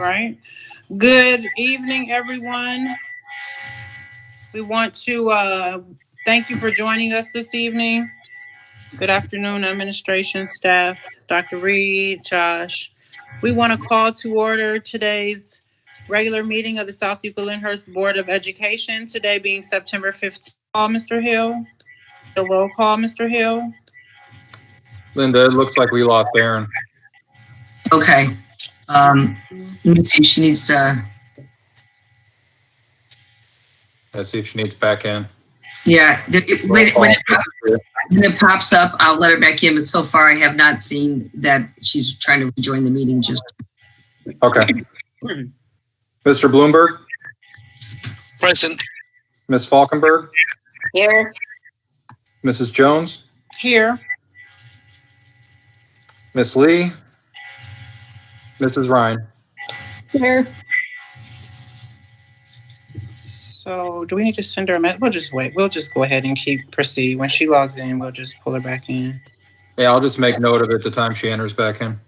right. Good evening, everyone. We want to thank you for joining us this evening. Good afternoon, administration, staff, Dr. Reed, Josh. We want to call to order today's regular meeting of the South Euclid Lyndhurst Board of Education, today being September 15th. Call, Mr. Hill. The roll call, Mr. Hill. Linda, it looks like we lost Erin. Okay. Let me see if she needs to. Let's see if she needs back in. Yeah. When it pops up, I'll let her back in. But so far, I have not seen that she's trying to rejoin the meeting. Just okay. Mr. Bloomberg. Present. Ms. Falkenberg. Here. Mrs. Jones. Here. Miss Lee. Mrs. Ryan. Here. So do we need to send her a message? We'll just wait. We'll just go ahead and proceed. When she logs in, we'll just pull her back in. Yeah, I'll just make note of it the time she enters back in.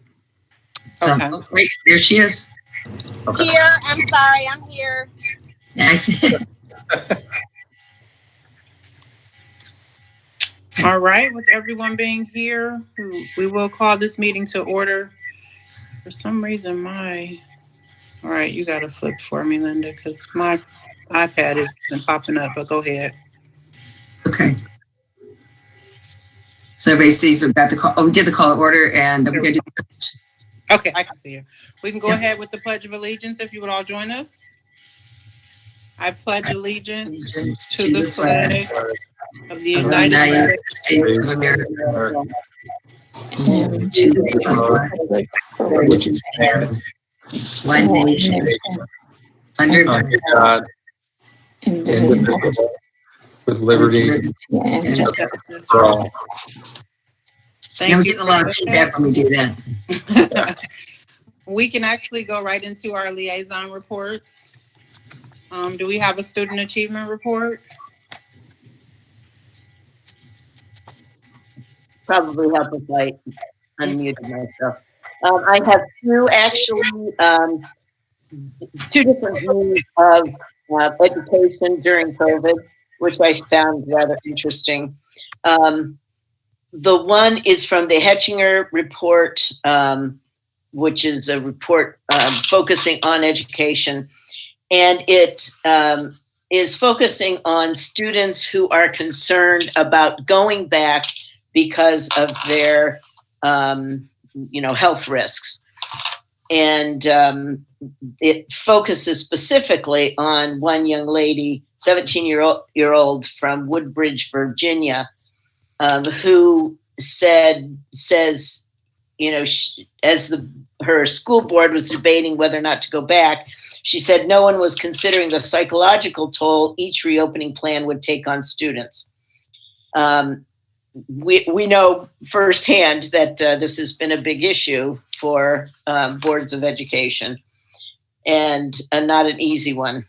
Okay. Wait, there she is. Okay. Here. I'm sorry. I'm here. I see. All right, with everyone being here, we will call this meeting to order. For some reason, all right, you got to flip for me, Linda, because my iPad isn't popping up, but go ahead. Okay. So everybody sees we've got the call. Oh, we did the call to order, and we're going to do. Okay, I can see you. We can go ahead with the Pledge of Allegiance if you would all join us. I pledge allegiance to the flag of the United States of America, and to the republic for which it stands, one nation, under God, indivisible, with liberty and justice for all. Thank I'm you. getting a lot of feedback when we do that. We can actually go right into our liaison reports. Do we have a student achievement report? Probably help if I unmuted myself. I have two different views of education during COVID, which I found rather interesting. The one is from the Hetchinger report, which is a report focusing on education. And it is focusing on students who are concerned about going back because of their, health risks. And it focuses specifically on one young lady, 17-year-old from Woodbridge, Virginia, who says, her school board was debating whether or not to go back, she said no one was considering the psychological toll each reopening plan would take on students. We know firsthand that this has been a big issue for boards of education, and not an easy one.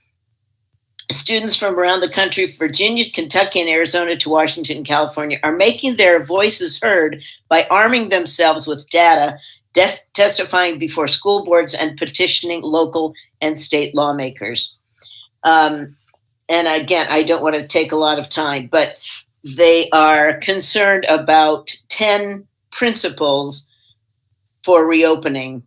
Students from around the country, Virginia, Kentucky, and Arizona to Washington and California, are making their voices heard by arming themselves with data, testifying before school boards, and petitioning local and state lawmakers. And again, I don't want to take a lot of time, but they are concerned about 10 principles for reopening.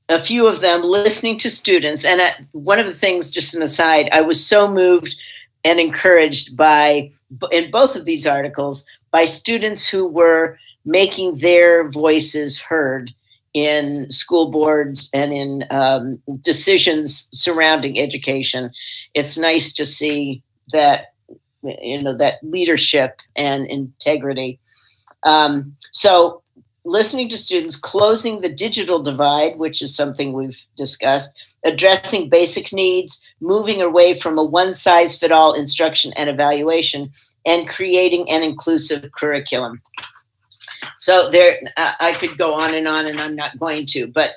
A few of them listening to students. And one of the things, just an aside, I was so moved and encouraged by, in both of these articles, by students who were making their voices heard in school boards and in decisions surrounding education. It's nice to see that, that leadership and integrity. So listening to students, closing the digital divide, which is something we've discussed, addressing basic needs, moving away from a one-size-fit-all instruction and evaluation, and creating an inclusive curriculum. So there, I could go on, and I'm not going to, but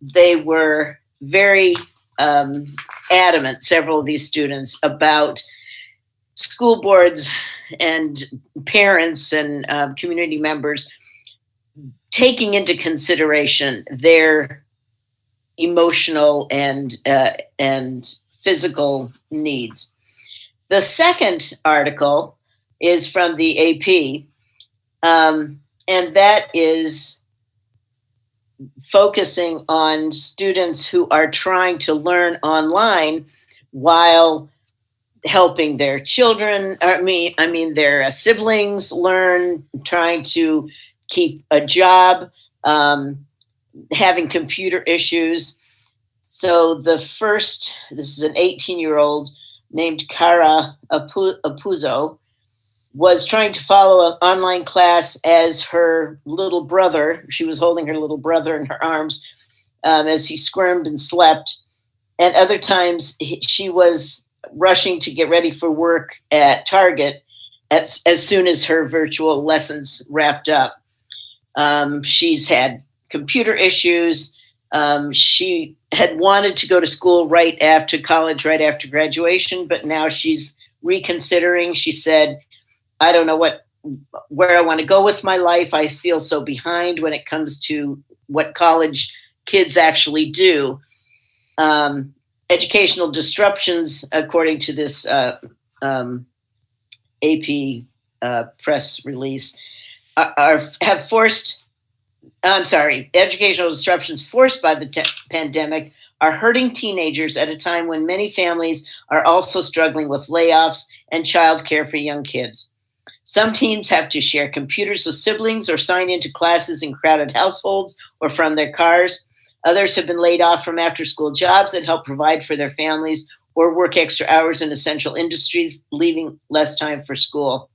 they were very adamant, several of these students, about school boards and parents and community members taking into consideration their emotional and physical needs. The second article is from the AP, and that is focusing on students who are trying to learn online while helping their children, their siblings learn, trying to keep a job, having computer issues. So this is an 18-year-old named Kara Apuzzo, was trying to follow an online class as her little brother, she was holding her little brother in her arms as he squirmed and slept. And other times she was rushing to get ready for work at Target as soon as her virtual lessons wrapped up. She's had computer issues. She had wanted to go to school right after college, right after graduation, but now she's reconsidering. She said, I don't know where I want to go with my life. I feel so behind when it comes to what college kids actually do. Educational disruptions, according to this AP press release, educational disruptions forced by the pandemic are hurting teenagers at a time when many families are also struggling with layoffs and childcare for young kids. Some teams have to share computers with siblings or sign into classes in crowded households or from their cars. Others have been laid off from after-school jobs that help provide for their families or work extra hours in essential industries, leaving less time for school.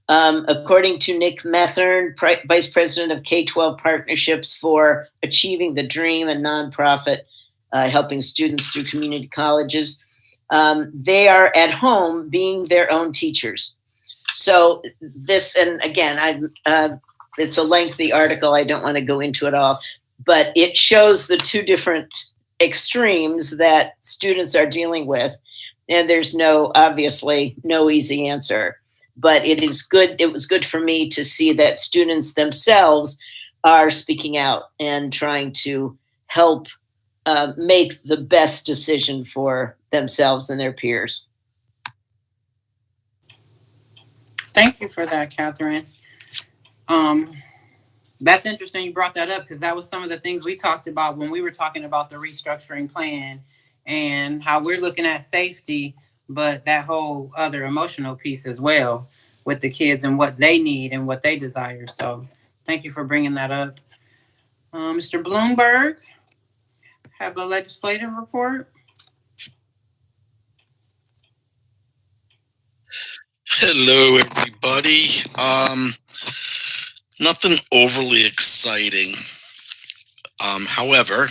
According to Nick Methern, Vice President of K-12 Partnerships for Achieving the Dream, a nonprofit helping students through community colleges, they are at home being their own teachers. So this, and again, it's a lengthy article. I don't want to go into it all, but it shows the two different extremes that students are dealing with. And there's obviously no easy answer, but it is good. It was good for me to see that students themselves are speaking out and trying to help make the best decision for themselves and their peers. Thank you for that, Catherine. That's interesting you brought that up, because that was some of the things we talked about when we were talking about the restructuring plan and how we're looking at safety, but that whole other emotional piece as well with the kids and what they need and what they desire. So thank you for bringing that up. Mr. Bloomberg, have a legislative report. Hello, everybody. Nothing overly exciting. However,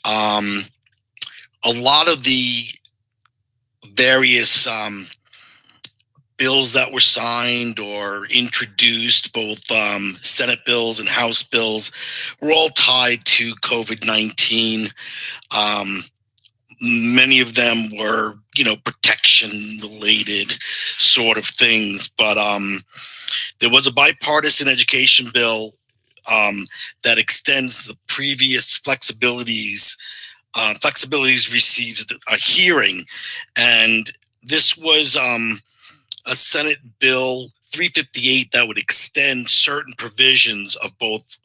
a lot of the various bills that were signed or introduced, both Senate bills and House bills, were all tied to COVID-19. Many of them were, protection related sort of things, but there was a bipartisan education bill that extends the previous flexibilities received a hearing, and this was a Senate Bill 358 that would extend certain provisions of both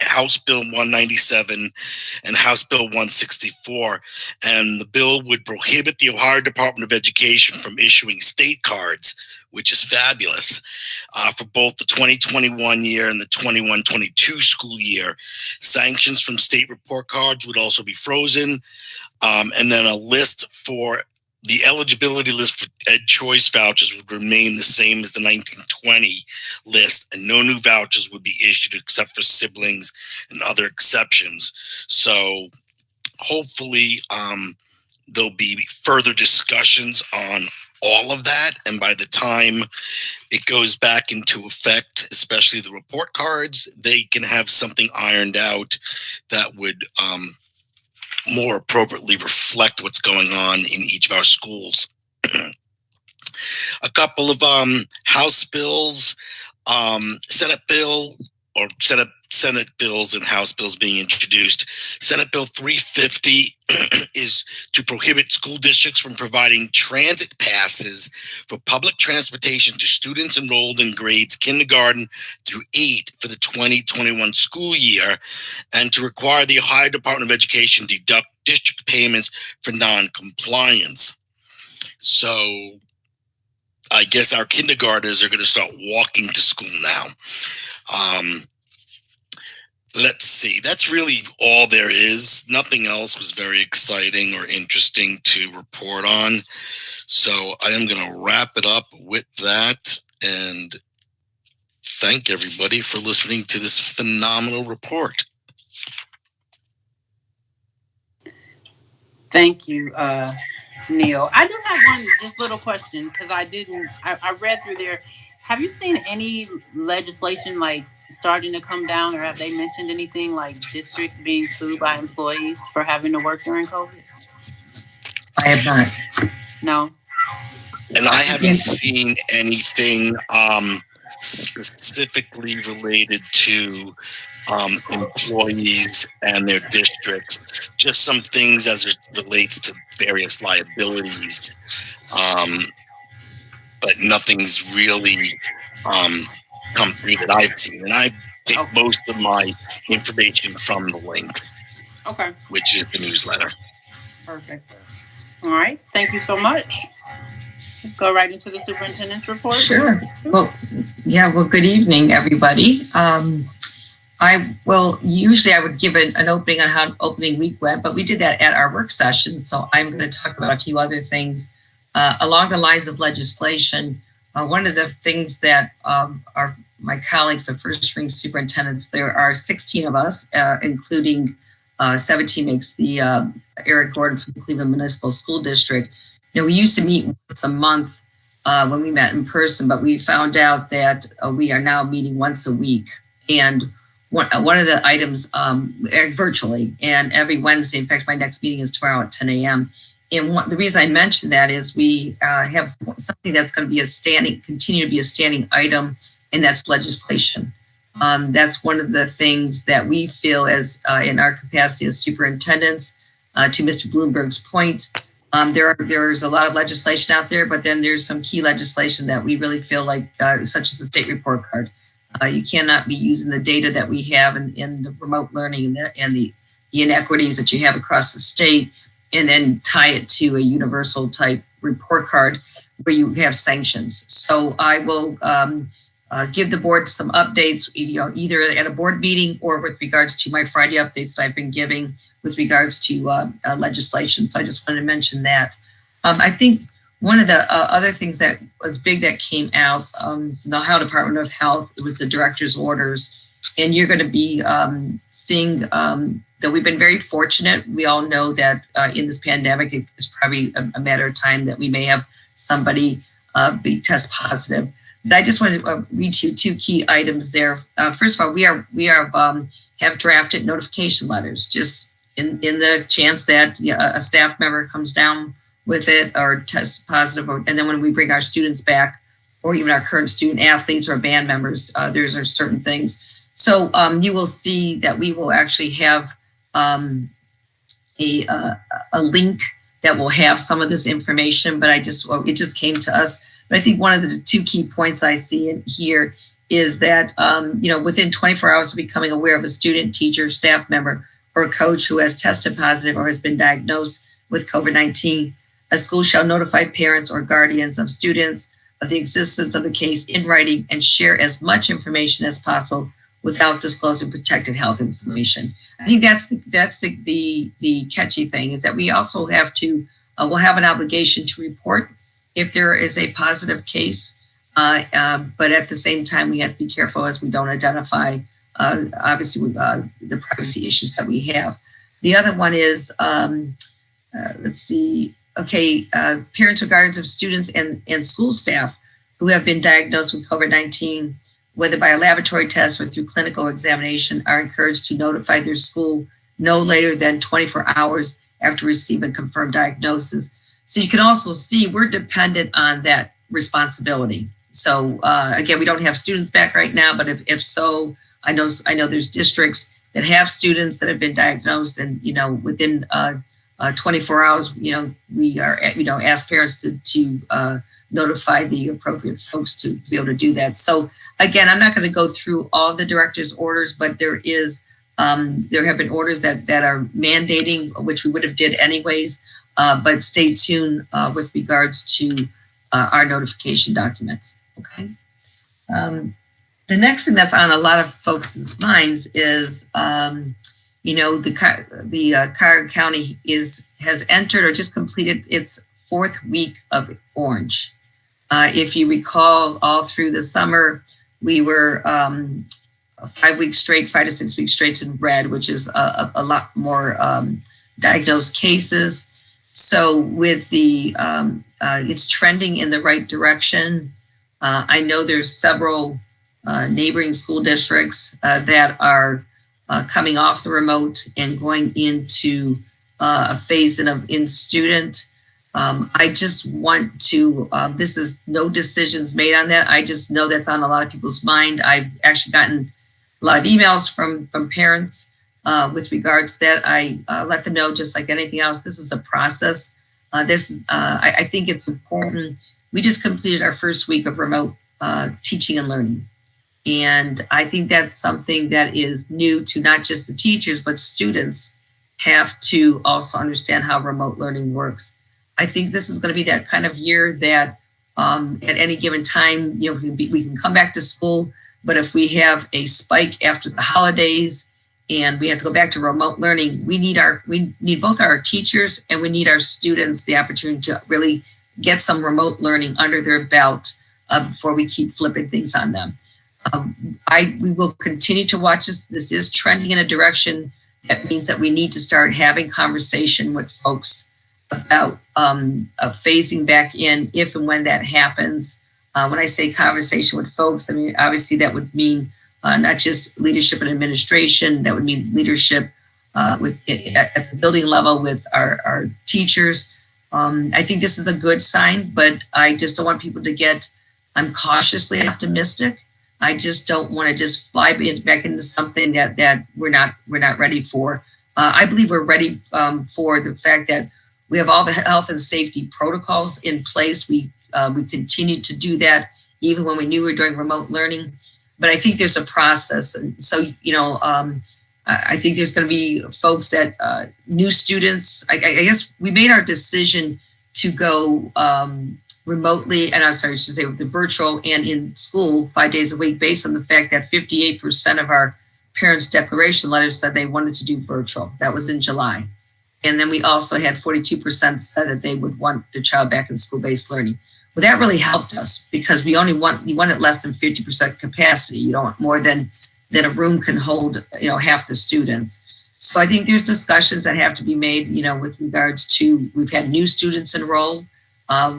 House Bill 197 and House Bill 164. And the bill would prohibit the Ohio Department of Education from issuing state cards, which is fabulous, for both the 2021 year and the 21-22 school year. Sanctions from state report cards would also be frozen. And then a list for the eligibility list for Ed Choice vouchers would remain the same as the 1920 list, and no new vouchers would be issued except for siblings and other exceptions. So hopefully there'll be further discussions on all of that, and by the time it goes back into effect, especially the report cards, they can have something ironed out that would more appropriately reflect what's going on in each of our schools. A couple of House bills, Senate Senate bills and House bills being introduced. Senate Bill 350 is to prohibit school districts from providing transit passes for public transportation to students enrolled in grades kindergarten through 8 for the 2021 school year, and to require the Ohio Department of Education to deduct district payments for non-compliance. So I guess our kindergartners are going to start walking to school now. Let's see. That's really all there is. Nothing else was very exciting or interesting to report on. So I am going to wrap it up with that and thank everybody for listening to this phenomenal report. Thank you, Neil. I do have one just little question because I read through there. Have you seen any legislation like starting to come down, or have they mentioned anything like districts being sued by employees for having to work during COVID? I have not. No. And I haven't seen anything specifically related to employees and their districts, just some things as it relates to various liabilities. But nothing's really come through that I've seen. And I take most of my information from the link, which is the newsletter. Perfect. All right. Thank you so much. Let's go right into the superintendent's report. Sure. Well, good evening, everybody. Usually I would give an opening on how opening week went, but we did that at our work session. So I'm going to talk about a few other things along the lines of legislation. One of the things that my colleagues are first ring superintendents, there are 16 of us, including 17 makes the Eric Gordon from the Cleveland Municipal School District. We used to meet once a month when we met in person, but we found out that we are now meeting once a week. And one of the items virtually, and every Wednesday, in fact, my next meeting is tomorrow at 10 a.m. And the reason I mentioned that is we have something that's going to continue to be a standing item, and that's legislation. That's one of the things that we feel as in our capacity as superintendents, to Mr. Bloomberg's point, there's a lot of legislation out there, but then there's some key legislation that we really feel like, such as the state report card. You cannot be using the data that we have in the remote learning and the inequities that you have across the state, and then tie it to a universal type report card where you have sanctions. So I will give the board some updates, either at a board meeting or with regards to my Friday updates that I've been giving with regards to legislation. So I just wanted to mention that. I think one of the other things that was big that came out from the Ohio Department of Health, it was the director's orders. And you're going to be seeing that we've been very fortunate. We all know that in this pandemic, it's probably a matter of time that we may have somebody be test positive. But I just want to read you two key items there. First of all, we have drafted notification letters, just in the chance that a staff member comes down with it or tests positive, and then when we bring our students back, or even our current student athletes or band members, there's certain things. So you will see that we will actually have a link that will have some of this information, but it just came to us. But I think one of the two key points I see in here is that, within 24 hours of becoming aware of a student, teacher, staff member, or a coach who has tested positive or has been diagnosed with COVID-19, a school shall notify parents or guardians of students of the existence of the case in writing and share as much information as possible without disclosing protected health information. I think that's the catchy thing, is that we also have to, we'll have an obligation to report if there is a positive case, but at the same time, we have to be careful as we don't identify, obviously, the privacy issues that we have. The other one is, parents or guardians of students and school staff who have been diagnosed with COVID-19, whether by a laboratory test or through clinical examination, are encouraged to notify their school no later than 24 hours after receiving a confirmed diagnosis. So you can also see we're dependent on that responsibility. So again, we don't have students back right now, but if so, I know there's districts that have students that have been diagnosed, and within 24 hours, we are ask parents to notify the appropriate folks to be able to do that. So again, I'm not going to go through all the director's orders, but there have been orders that are mandating, which we would have did anyways. But stay tuned with regards to our notification documents. Okay. The next thing that's on a lot of folks' minds is, Cuyahoga County has entered or just completed its 4th week of orange. If you recall, all through the summer, we were 5 weeks straight, 5 to 6 weeks straight in red, which is a lot more diagnosed cases. So with it's trending in the right direction. I know there's several neighboring school districts that are coming off the remote and going into a phase in student. I just want to, this is no decisions made on that. I just know that's on a lot of people's mind. I've actually gotten a lot of emails from parents with regards to that. I let them know, just like anything else, this is a process. I think it's important. We just completed our 1st week of remote teaching and learning. And I think that's something that is new to not just the teachers, but students have to also understand how remote learning works. I think this is going to be that kind of year that at any given time, we can come back to school, but if we have a spike after the holidays and we have to go back to remote learning, we need both our teachers and we need our students the opportunity to really get some remote learning under their belt before we keep flipping things on them. We will continue to watch this. This is trending in a direction that means that we need to start having conversation with folks about phasing back in if and when that happens. When I say conversation with folks, I mean, obviously that would mean not just leadership and administration, that would mean leadership at the building level with our teachers. I think this is a good sign, but I just don't want people to I'm cautiously optimistic. I just don't want to just fly back into something that we're not ready for. I believe we're ready for the fact that we have all the health and safety protocols in place. We continue to do that even when we knew we were doing remote learning. But I think there's a process, and so I think there's going to be folks that new students. I guess we made our decision to go remotely, and I'm sorry, I should say with the virtual and in school 5 days a week, based on the fact that 58% of our parents' declaration letters said they wanted to do virtual. That was in July. And then we also had 42% said that they would want their child back in school-based learning. Well, that really helped us because you wanted less than 50% capacity. You don't want more than a room can hold, half the students. So I think there's discussions that have to be made, with regards to, we've had new students enroll.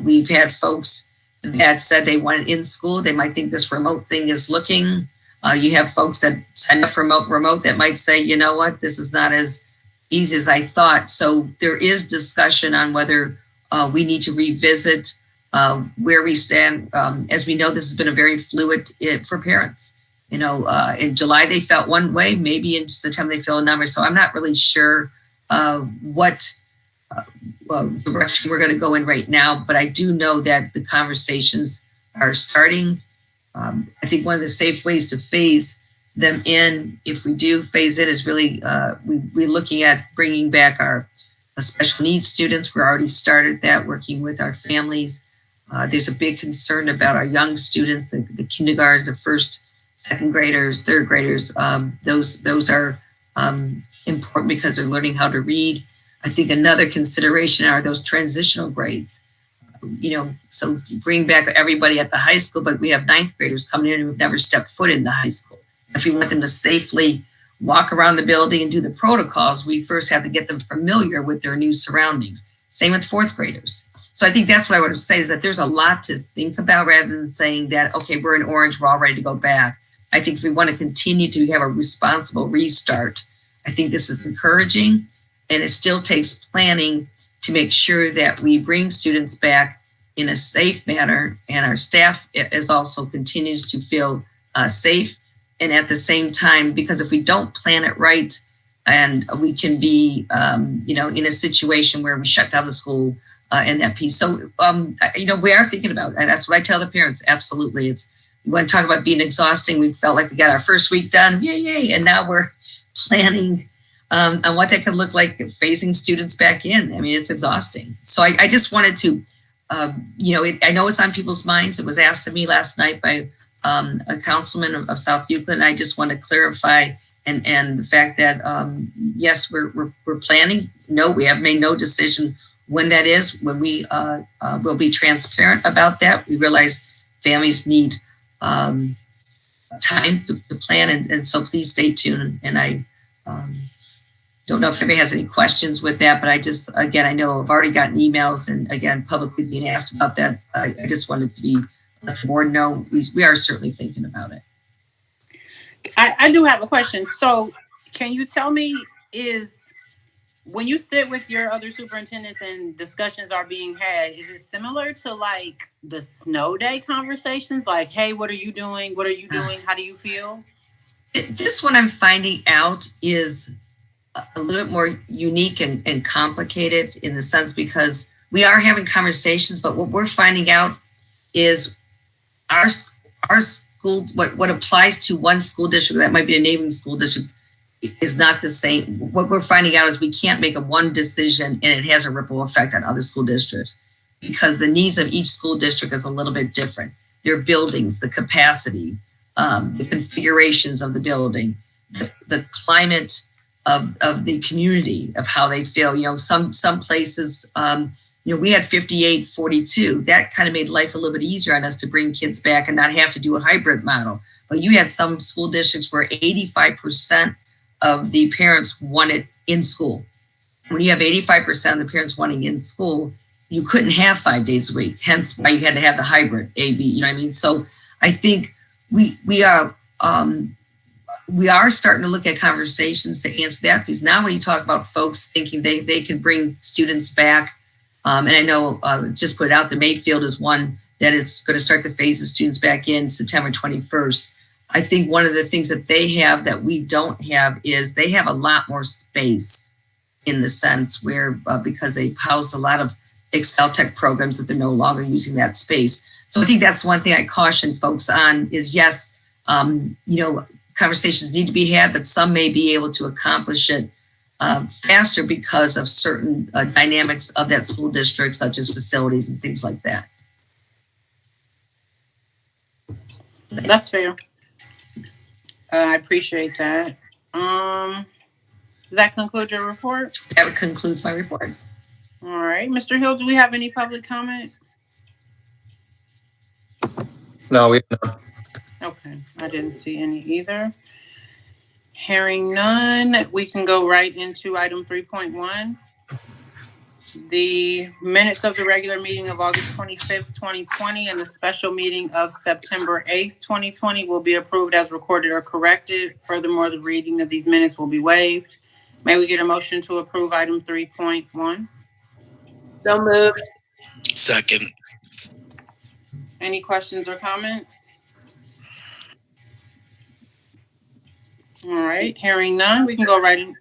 We've had folks that said they want it in school. They might think this remote thing is looking. You have folks that sign up for remote that might say, you know what, this is not as easy as I thought. So there is discussion on whether we need to revisit where we stand. As we know, this has been a very fluid for parents. In July, they felt one way, maybe in September, they feel another. So I'm not really sure what direction we're going to go in right now, but I do know that the conversations are starting. I think one of the safe ways to phase them in, if we do phase it, is really we're looking at bringing back our special needs students. We're already started that, working with our families. There's a big concern about our young students, the kindergartens, the first, second graders, third graders. Those are important because they're learning how to read. I think another consideration are those transitional grades. So you bring back everybody at the high school, but we have ninth graders coming in who've never stepped foot in the high school. If we want them to safely walk around the building and do the protocols, we first have to get them familiar with their new surroundings. Same with fourth graders. So I think that's what I would say, is that there's a lot to think about rather than saying that, okay, we're in orange, we're all ready to go back. I think if we want to continue to have a responsible restart, I think this is encouraging, and it still takes planning to make sure that we bring students back in a safe manner, and our staff is also continues to feel safe. And at the same time, because if we don't plan it right, and we can be, in a situation where we shut down the school and that piece. So, we are thinking about it. And that's what I tell the parents. Absolutely. We want to talk about being exhausting. We felt like we got our first week done. Yay. And now we're planning on what that could look like phasing students back in. I mean, it's exhausting. So I just wanted to, I know it's on people's minds. It was asked of me last night by a councilman of South Euclid. And I just want to clarify and the fact that, yes, we're planning. No, we have made no decision when that is. When we will be transparent about that. We realize families need time to plan, and so please stay tuned. And I don't know if anybody has any questions with that, but I know I've already gotten emails and again, publicly being asked about that. I just wanted to let the board know we are certainly thinking about it. I do have a question. So can you tell me, is when you sit with your other superintendents and discussions are being had, is it similar to like the snow day conversations? Like, hey, what are you doing? What are you doing? How do you feel? This one I'm finding out is a little bit more unique and complicated in the sense because we are having conversations, but what we're finding out is our school, what applies to one school district, that might be a neighboring school district, is not the same. What we're finding out is we can't make one decision and it has a ripple effect on other school districts because the needs of each school district is a little bit different. Their buildings, the capacity, the configurations of the building, the climate of the community, of how they feel. Some places, we had 58-42. That kind of made life a little bit easier on us to bring kids back and not have to do a hybrid model. But you had some school districts where 85% of the parents wanted in school. When you have 85% of the parents wanting in school, you couldn't have 5 days a week. Hence why you had to have the hybrid AB. You know what I mean? So I think we are starting to look at conversations to answer that, because now when you talk about folks thinking they can bring students back, and I know just put it out, the Mayfield is one that is going to start to phase the students back in September 21st. I think one of the things that they have that we don't have is they have a lot more space in the sense where, because they housed a lot of Excel Tech programs, that they're no longer using that space. So I think that's one thing I caution folks on is, yes, conversations need to be had, but some may be able to accomplish it faster because of certain dynamics of that school district, such as facilities and things like that. That's fair. I appreciate that. Does that conclude your report? That concludes my report. All right. Mr. Hill, do we have any public comment? No, we don't. Okay. I didn't see any either. Hearing none, we can go right into item 3.1. The minutes of the regular meeting of August 25th, 2020 and the special meeting of September 8th, 2020 will be approved as recorded or corrected. Furthermore, the reading of these minutes will be waived. May we get a motion to approve item 3.1? So moved. Second. Any questions or comments? All right, hearing none, we can go right in.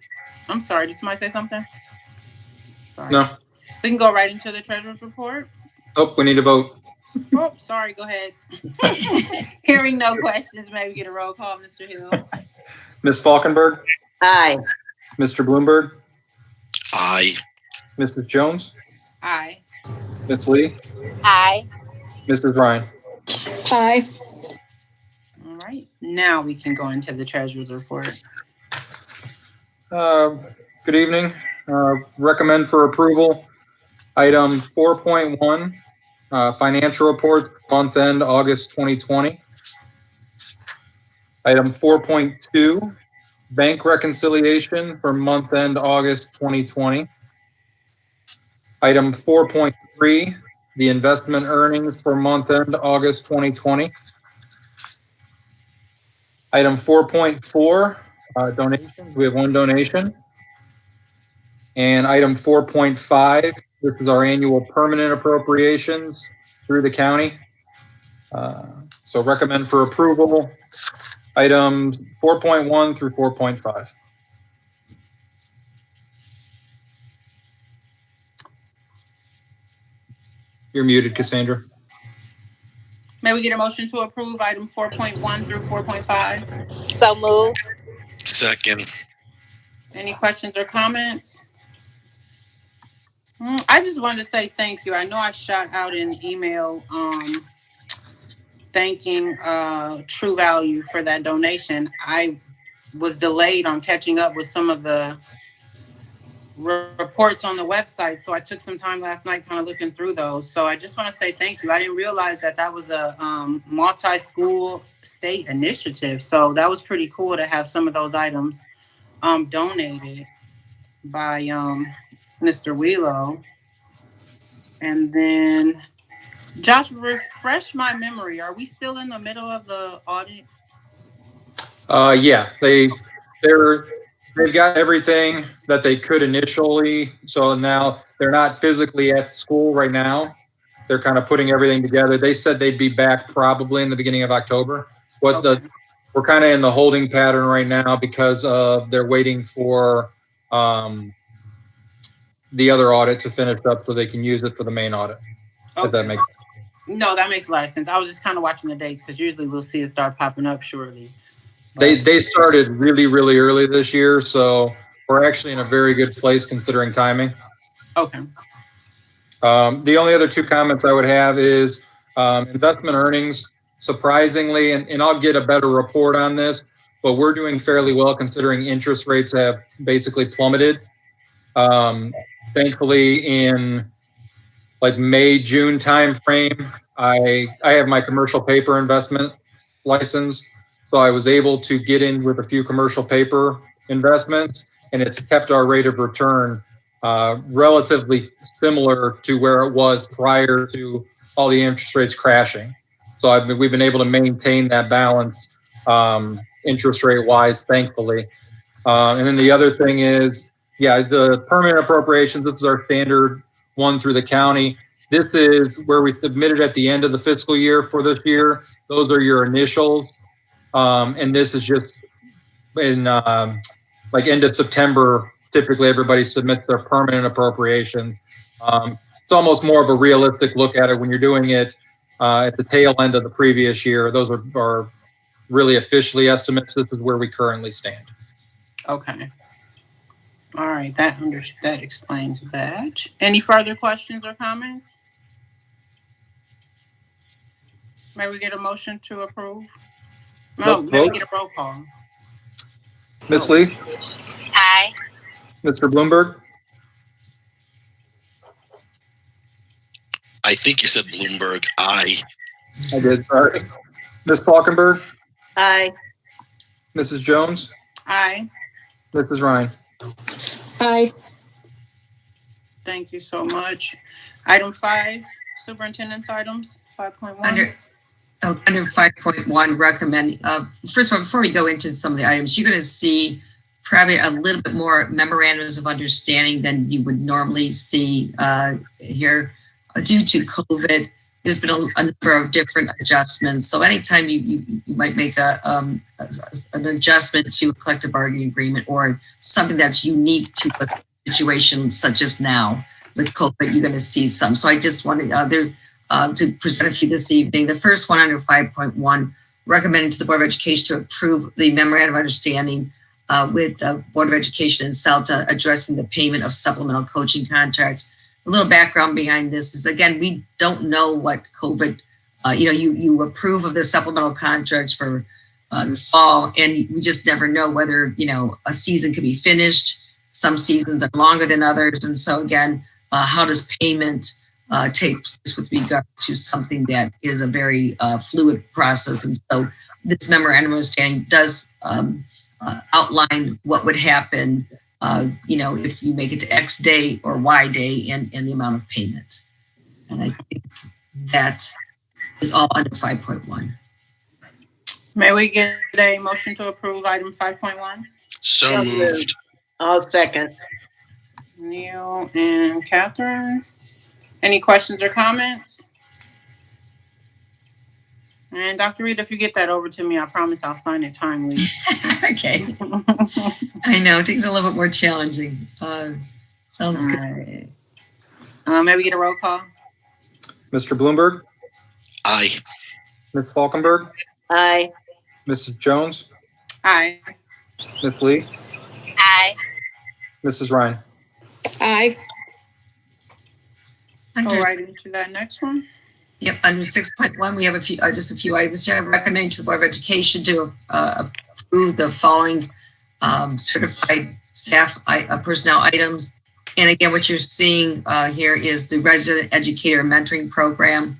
I'm sorry, did somebody say something? Sorry. No. We can go right into the treasurer's report. Oh, we need to vote. Oh, sorry, go ahead. Hearing no questions, may we get a roll call, Mr. Hill? Ms. Falkenberg? Aye. Mr. Bloomberg? Aye. Mrs. Jones? Aye. Ms. Lee? Aye. Mrs. Ryan? Aye. All right, now we can go into the treasurer's report. Good evening. Recommend for approval item 4.1, financial reports month end August 2020. Item 4.2, bank reconciliation for month end August 2020. Item 4.3, the investment earnings for month end August 2020. Item 4.4, donations. We have one donation. And item 4.5, this is our annual permanent appropriations through the county. So recommend for approval Items 4.1 through 4.5. You're muted, Cassandra. May we get a motion to approve item 4.1 through 4.5? So moved. Second. Any questions or comments? I just wanted to say thank you. I know I shot out an email thanking True Value for that donation. I was delayed on catching up with some of the reports on the website, so I took some time last night kind of looking through those. So I just want to say thank you. I didn't realize that was a multi-school state initiative, so that was pretty cool to have some of those items donated by Mr. Wheelo. And then, Josh, refresh my memory. Are we still in the middle of the audit? Yeah, they've got everything that they could initially. So now they're not physically at school right now. They're kind of putting everything together. They said they'd be back probably in the beginning of October. We're kind of in the holding pattern right now because they're waiting for the other audit to finish up so they can use it for the main audit. Okay. If that makes sense. No, that makes a lot of sense. I was just kind of watching the dates because usually we'll see it start popping up shortly. They started really, really early this year, so we're actually in a very good place considering timing. Okay. The only other two comments I would have is investment earnings. Surprisingly, and I'll get a better report on this, but we're doing fairly well considering interest rates have basically plummeted. Thankfully, in like May, June timeframe, I have my commercial paper investment license. So I was able to get in with a few commercial paper investments, and it's kept our rate of return relatively similar to where it was prior to all the interest rates crashing. So we've been able to maintain that balance interest rate wise, thankfully. And then the other thing is, the permanent appropriations, this is our standard one through the county. This is where we submitted at the end of the fiscal year for this year. Those are your initials. And this is just in like end of September, typically everybody submits their permanent appropriations. It's almost more of a realistic look at it when you're doing it at the tail end of the previous year. Those are really officially estimates. This is where we currently stand. Okay. All right. That explains that. Any further questions or comments? May we get a motion to approve? No, may we get a roll call? Ms. Lee? Aye. Mr. Bloomberg? I think you said Bloomberg. Aye. I did. Sorry. Ms. Falkenberg? Aye. Mrs. Jones? Aye. Mrs. Ryan? Aye. Thank you so much. Item 5, superintendent's items, 5.1. Under 5.1, recommend, first of all, before we go into some of the items, you're going to see probably a little bit more memorandums of understanding than you would normally see here. Due to COVID, there's been a number of different adjustments. So anytime you might make an adjustment to a collective bargaining agreement or something that's unique to a situation such as now with COVID, you're going to see some. So I just wanted to present a few this evening. The first one under 5.1, recommending to the Board of Education to approve the memorandum of understanding with the Board of Education and CELTA addressing the payment of supplemental coaching contracts. A little background behind this is, again, we don't know what COVID, you approve of the supplemental contracts for the fall, and we just never know whether, a season could be finished. Some seasons are longer than others. And so again, how does payment take place with regard to something that is a very fluid process? And so this memorandum of understanding does outline what would happen if you make it to X day or Y day and the amount of payment. And I think that is all under 5.1. May we get a motion to approve item 5.1? So moved. I'll second. Neil and Catherine. Any questions or comments? And Dr. Reed, if you get that over to me, I promise I'll sign it timely. Okay. I know, things are a little bit more challenging. Sounds good. Right. Maybe get a roll call. Mr. Bloomberg, Aye. Ms. Falkenberg, Aye. Mrs. Jones, Aye. Ms. Lee, Aye. Mrs. Ryan. Aye. Go right into that next one. Yep, under 6.1, we have just a few items here. I recommend to the Board of Education to approve the following certified staff personnel items. And again, what you're seeing here is the resident educator mentoring program.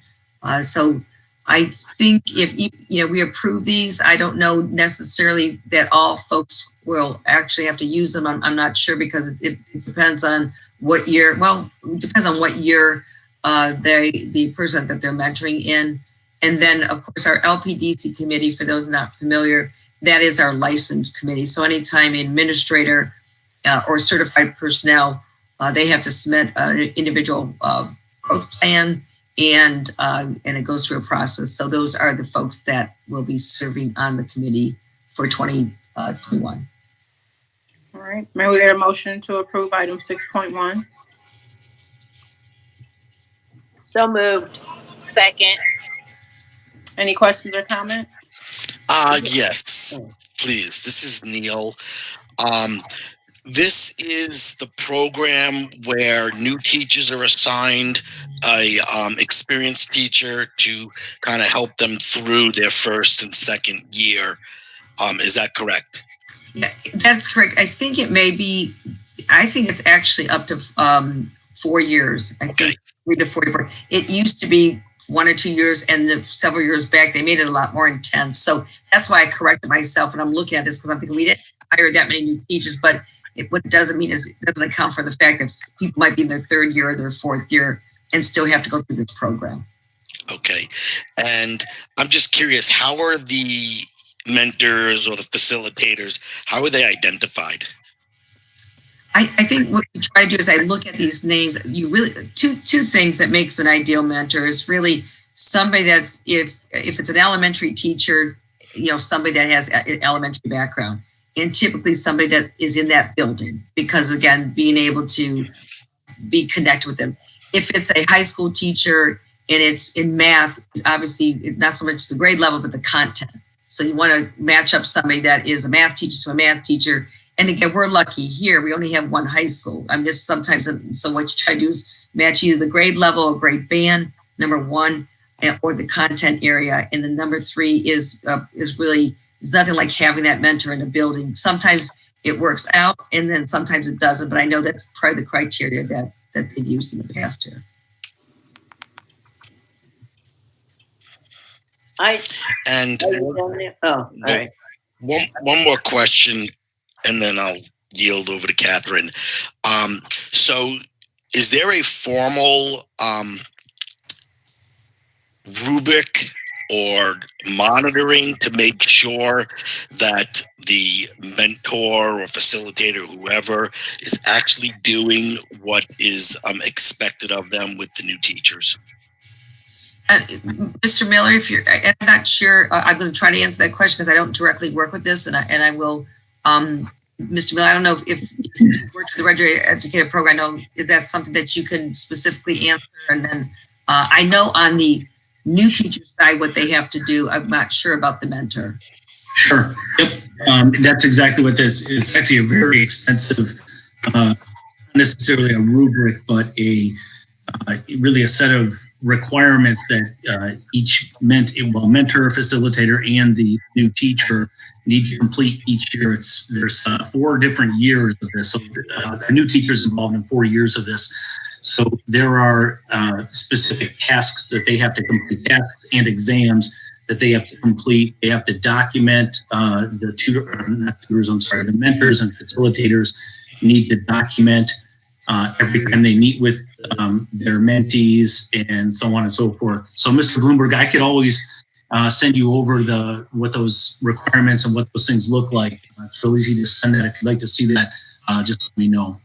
So I think if we approve these, I don't know necessarily that all folks will actually have to use them. I'm not sure, because it depends on what year. Well, it depends on what year the person that they're mentoring in. And then of course our LPDC committee, for those not familiar, that is our licensed committee. So anytime an administrator or certified personnel, they have to submit an individual growth plan, and it goes through a process. So those are the folks that will be serving on the committee for 2021. All right. May we hear a motion to approve item 6.1? So moved. Second. Any questions or comments? Yes, please. This is Neil. This is the program where new teachers are assigned a experienced teacher to kind of help them through their first and second year. Is that correct? Yeah, that's correct. I think it's actually up to 4 years. I think 3 to 4 years. It used to be 1 or 2 years, and several years back, they made it a lot more intense. So that's why I corrected myself when I'm looking at this, because I'm thinking we didn't hire that many new teachers, but what it doesn't mean is it doesn't account for the fact that people might be in their 3rd year or their 4th year and still have to go through this program. Okay. And I'm just curious, how are the mentors or the facilitators, how are they identified? I think what we try to do is I look at these names. You really two things that makes an ideal mentor is really somebody that's, if it's an elementary teacher, somebody that has an elementary background, and typically somebody that is in that building, because again, being able to be connected with them. If it's a high school teacher and it's in math, obviously it's not so much the grade level, but the content. So you want to match up somebody that is a math teacher to a math teacher. And again, we're lucky here. We only have one high school. I mean, this sometimes, so what you try to do is match either the grade level or grade band, number 1, or the content area. And then number 3 is really, there's nothing like having that mentor in the building. Sometimes it works out, and then sometimes it doesn't. But I know that's part of the criteria that they've used in the past here. All right. One more question, and then I'll yield over to Catherine. So is there a formal rubric or monitoring to make sure that the mentor or facilitator, whoever, is actually doing what is expected of them with the new teachers? Mr. Miller, I'm not sure. I'm going to try to answer that question because I don't directly work with this, and I will. Mr. Miller, I don't know if you work with the Registered Educator Program. I know, is that something that you can specifically answer? And then I know on the new teacher side what they have to do. I'm not sure about the mentor. Sure. Yep. That's exactly what this is. It's actually a very extensive, not necessarily a rubric, but really a set of requirements that each mentor, facilitator, and the new teacher need to complete each year. There's 4 different years of this. So the new teacher is involved in 4 years of this. So there are specific tasks that they have to complete, tasks and exams that they have to complete. They have to document the mentors and facilitators need to document every time they meet with their mentees and so on and so forth. So Mr. Bloomberg, I could always send you over what those requirements and what those things look like. It's real easy to send that. If you'd like to see that, just let me know.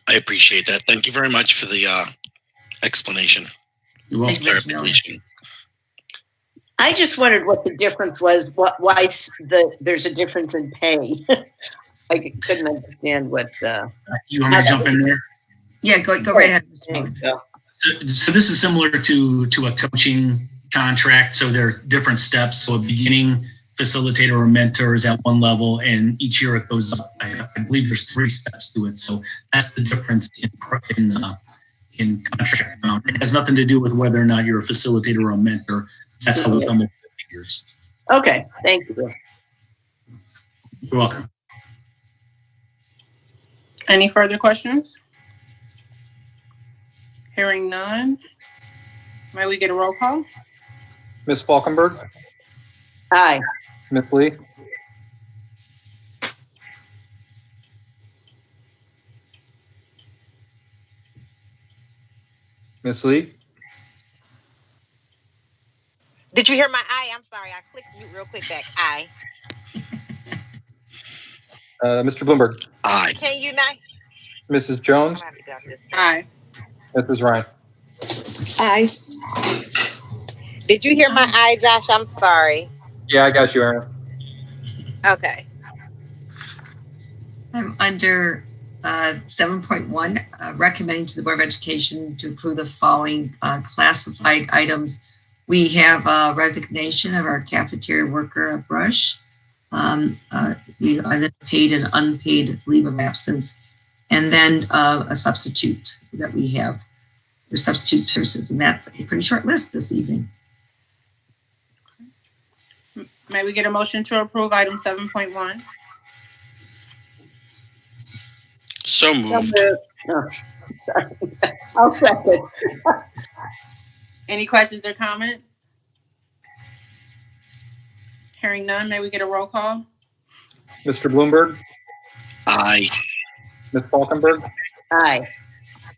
I appreciate that. Thank you very much for the explanation. You're welcome. Thank you, Mr. Miller. I just wondered what the difference was, why there's a difference in pay. I couldn't understand what. You want me to jump in there? Yeah, go right ahead. Mr. Thanks, Moore. Bill. So this is similar to a coaching contract. So there are different steps. So a beginning facilitator or mentor is at one level, and each year it goes up. I believe there's 3 steps to it. So that's the difference in contract amount. It has nothing to do with whether or not you're a facilitator or a mentor. That's how we come up with the figures. Okay, thank you. You're welcome. Any further questions? Hearing none. May we get a roll call? Ms. Falkenberg, Aye. Ms. Lee, Ms. Lee, Did you hear my aye? I'm sorry. I clicked mute real quick back. Aye. Mr. Bloomberg, Aye. Can you not? Mrs. Jones, I'm gonna have to get out this. Aye. Mrs. Ryan. Aye. Did you hear my aye, Josh? I'm sorry. Yeah, I got you, Aaron. Okay. I'm under 7.1, recommending to the Board of Education to approve the following classified items. We have resignation of our cafeteria worker at Brush. We either paid and unpaid leave of absence, and then a substitute that we have for substitute services, and that's a pretty short list this evening. May we get a motion to approve item 7.1? So moved. Oh, sorry. I'll second. Any questions or comments? Hearing none, may we get a roll call? Mr. Bloomberg, Aye. Ms. Falkenberg, Aye.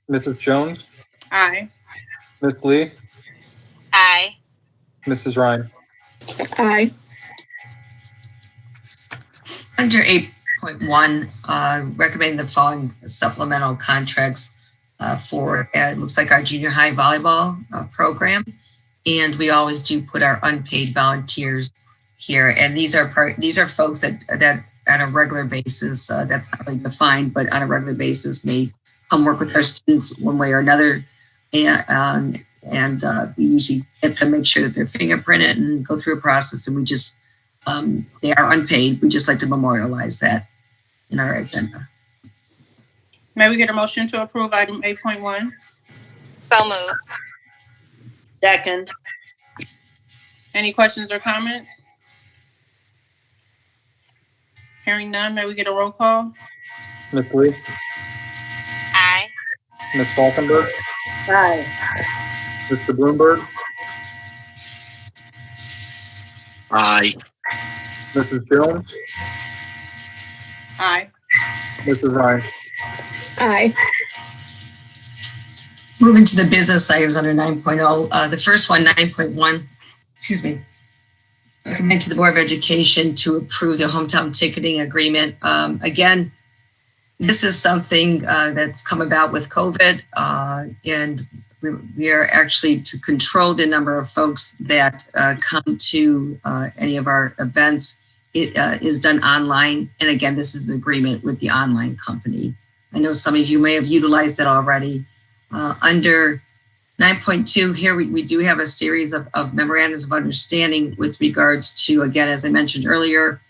Mrs. Jones, Aye. Ms. Lee, Aye. Mrs. Ryan. Aye. Under 8.1, recommending the following supplemental contracts for, it looks like our junior high volleyball program. And we always do put our unpaid volunteers here. And these are folks that on a regular basis, that's not really defined, but on a regular basis may come work with our students one way or another. And we usually get them, make sure that they're fingerprinted and go through a process. And we just, they are unpaid. We just like to memorialize that in our agenda. May we get a motion to approve item 8.1? So moved. Second. Any questions or comments? Hearing none, may we get a roll call? Ms. Lee, Aye. Ms. Falkenberg, Aye. Mr. Bloomberg, Aye. Mrs. Jones, Aye. Mrs. Ryan. Aye. Moving to the business items under 9.0, the first one, 9.1, excuse me. Recommend to the Board of Education to approve the hometown ticketing agreement. Again, this is something that's come about with COVID, and we are actually to control the number of folks that come to any of our events. It is done online. And again, this is the agreement with the online company. I know some of you may have utilized it already. Under 9.2 here, we do have a series of memorandums of understanding with regards to, again, as I mentioned earlier,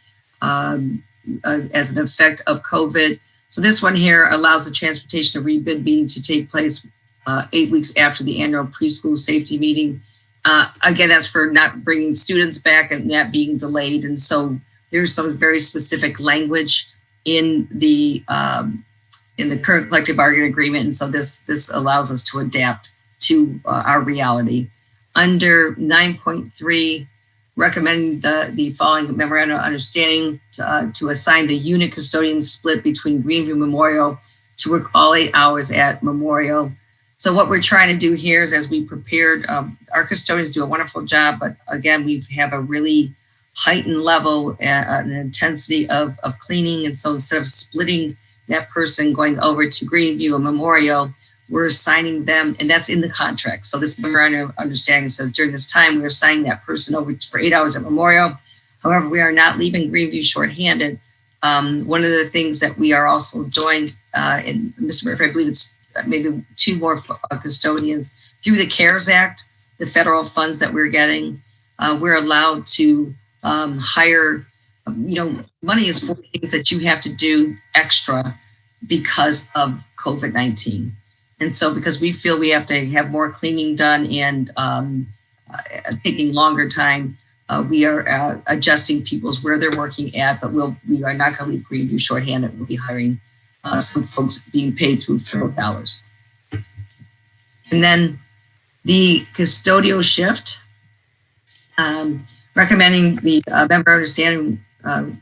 as an effect of COVID. So this one here allows the transportation of rebid meeting to take place 8 weeks after the annual preschool safety meeting. Again, that's for not bringing students back and that being delayed. And so there's some very specific language in the current collective bargaining agreement. And so this allows us to adapt to our reality. Under 9.3, recommend the following memorandum of understanding to assign the unit custodian split between Greenview Memorial to work all 8 hours at Memorial. So what we're trying to do here is, as we prepared, our custodians do a wonderful job, but again, we have a really heightened level and intensity of cleaning. And so instead of splitting that person going over to Greenview or Memorial, we're assigning them, and that's in the contract. So this memorandum of understanding says during this time, we're assigning that person over for 8 hours at Memorial. However, we are not leaving Greenview shorthanded. One of the things that we are also doing, and Mr. Murphy, I believe it's maybe 2 more custodians through the CARES Act, the federal funds that we're getting, we're allowed to hire, money is for things that you have to do extra because of COVID-19. And so because we feel we have to have more cleaning done and taking longer time, we are adjusting people's where they're working at, but we are not going to leave Greenview shorthanded. We'll be hiring some folks being paid through federal dollars. And then the custodial shift, recommending the member understanding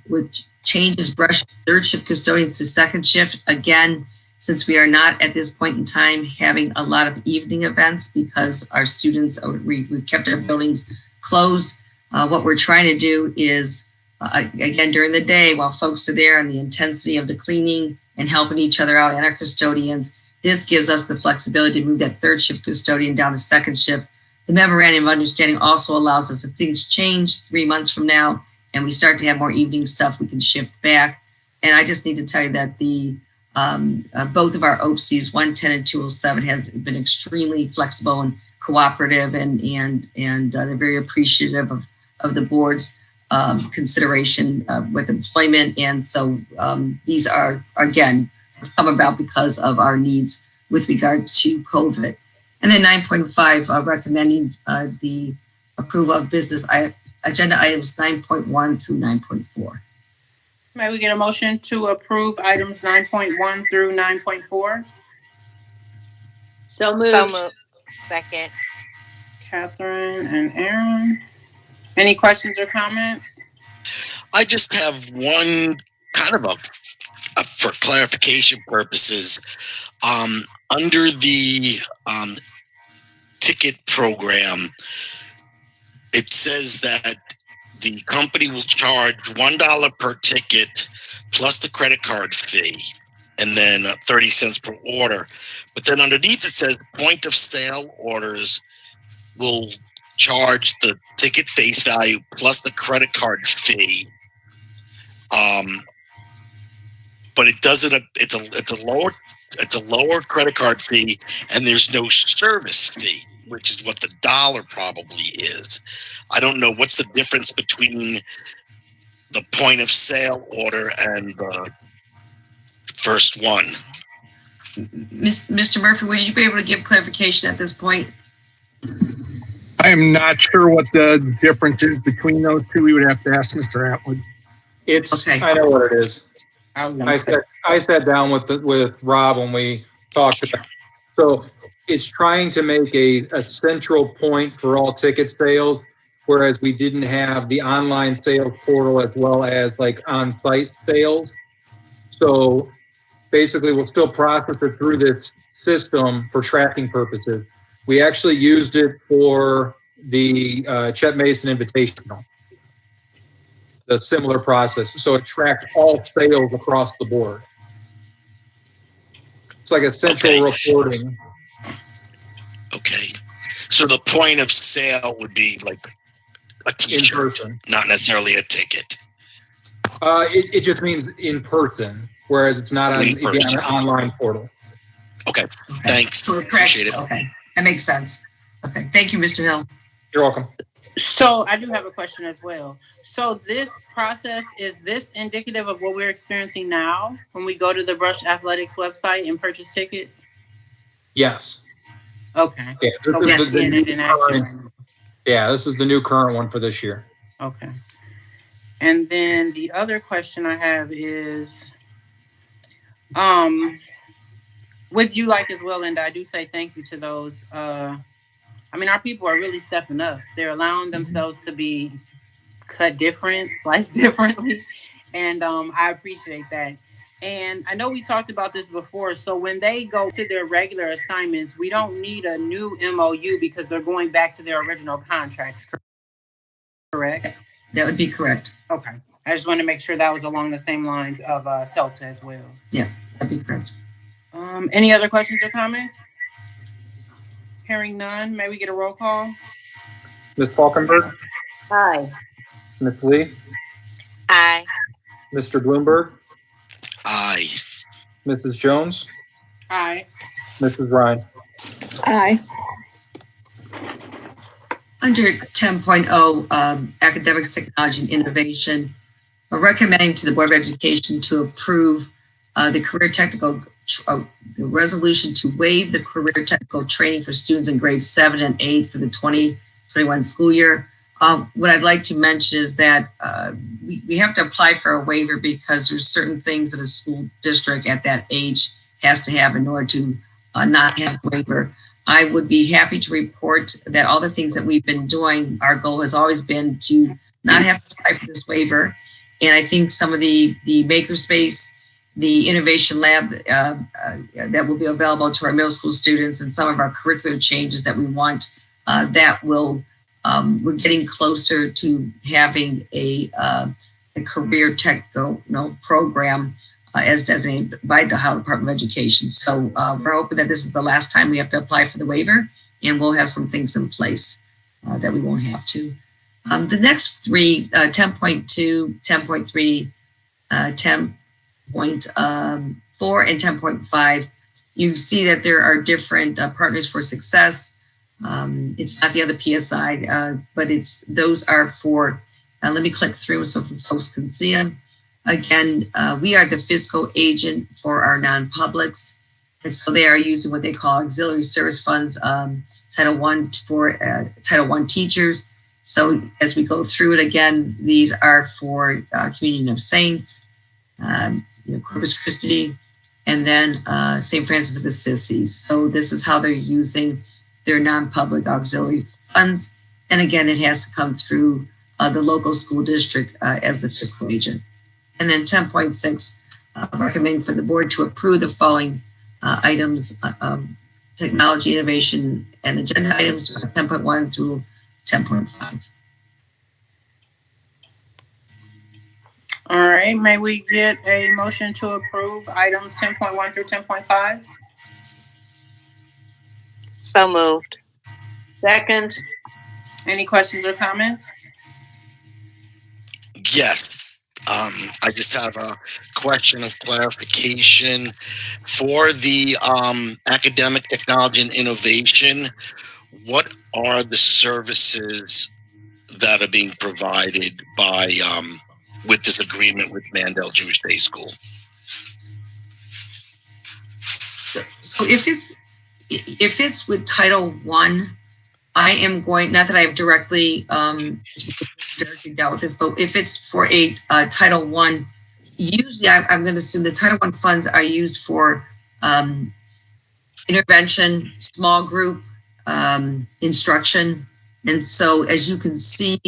which changes brush third shift custodians to second shift. Again, since we are not at this point in time having a lot of evening events because our students, we've kept our buildings closed. What we're trying to do is, again, during the day while folks are there and the intensity of the cleaning and helping each other out and our custodians, this gives us the flexibility to move that third shift custodian down to second shift. The memorandum of understanding also allows us, if things change 3 months from now and we start to have more evening stuff, we can shift back. And I just need to tell you that the both of our OPCs, 110 and 207, has been extremely flexible and cooperative, and they're very appreciative of the board's consideration with employment. And so these are, again, come about because of our needs with regard to COVID. And then 9.5, recommending the approval of business agenda items 9.1 through 9.4. May we get a motion to approve items 9.1 through 9.4? So moved. Second. Catherine and Aaron. Any questions or comments? I just have one kind of a for clarification purposes. Under the ticket program, it says that the company will charge $1 per ticket plus the credit card fee, and then 30 cents per order. But then underneath it says point of sale orders will charge the ticket face value plus the credit card fee. But it doesn't. It's a lower credit card fee, and there's no service fee, which is what the dollar probably is. I don't know what's the difference between the point of sale order and the first one. Mr. Murphy, would you be able to give clarification at this point? I am not sure what the difference is between those two. We would have to ask Mr. Atwood. It's, Okay. I know what it is. I I sat down with Rob when we talked about it. So it's trying to make a central point for all ticket sales, whereas we didn't have the online sales portal as well as like on-site sales. So basically we'll still process it through this system for tracking purposes. We actually used it for the Chet Mason Invitational, the similar process. So it tracked all sales across the board. It's like a central reporting. Okay. So the point of sale would be like a t-shirt, not necessarily a ticket. It just means in person, whereas it's not on the online portal. Okay. Thanks. So Appreciate it. Okay, that makes sense. Okay, thank you, Mr. Hill. You're welcome. So I do have a question as well. So this process, is this indicative of what we're experiencing now when we go to the Brush Athletics website and purchase tickets? Yes. Okay. Yeah, So we're seeing it in action. Yeah, this is the new current one for this year. Okay. And then the other question I have is, with you like as well, Linda, I do say thank you to those. I mean, our people are really stepping up. They're allowing themselves to be cut different, sliced differently. And I appreciate that. And I know we talked about this before. So when they go to their regular assignments, we don't need a new MOU because they're going back to their original contracts, correct? That would be correct. Okay. I just want to make sure that was along the same lines of CELTA as well. Yeah, that'd be correct. Any other questions or comments? Hearing none, may we get a roll call? Ms. Falkenberg, Aye. Ms. Lee, Aye. Mr. Bloomberg, Aye. Mrs. Jones, Aye. Mrs. Ryan. Aye. Under 10.0, Academics, Technology, and Innovation, we're recommending to the Board of Education to approve the the resolution to waive the career technical training for students in grades 7 and 8 for the 2021 school year. What I'd like to mention is that we have to apply for a waiver because there's certain things that a school district at that age has to have in order to not have a waiver. I would be happy to report that all the things that we've been doing, our goal has always been to not have to apply for this waiver. And I think some of the makerspace, the innovation lab that will be available to our middle school students, and some of our curricular changes that we want, that will, we're getting closer to having a career technical program as designated by the Ohio Department of Education. So we're hoping that this is the last time we have to apply for the waiver, and we'll have some things in place that we won't have to. The next three, 10.2, 10.3, 10.4, and 10.5, you see that there are different partners for success. It's not the other PSI, but those are for, let me click through so folks can see them. Again, we are the fiscal agent for our non-publics. And so they are using what they call auxiliary service funds, Title I for Title I teachers. So as we go through it again, these are for Communion of Saints, Corpus Christi, and then St. Francis of Assisi. So this is how they're using their non-public auxiliary funds. And again, it has to come through the local school district as the fiscal agent. And then 10.6, recommend for the board to approve the following items, technology, innovation, and agenda items, 10.1 through 10.5. All right, may we get a motion to approve items 10.1 through 10.5? So moved. Second. Any questions or comments? Yes. I just have a question of clarification for the academic, technology, and innovation. What are the services that are being provided by with this agreement with Mandel Jewish Day School? So if it's with Title I, I am going, not that I have directly dealt with this, but if it's for a Title I, usually I'm going to assume the Title I funds are used for intervention, small group, instruction. And so as you can see,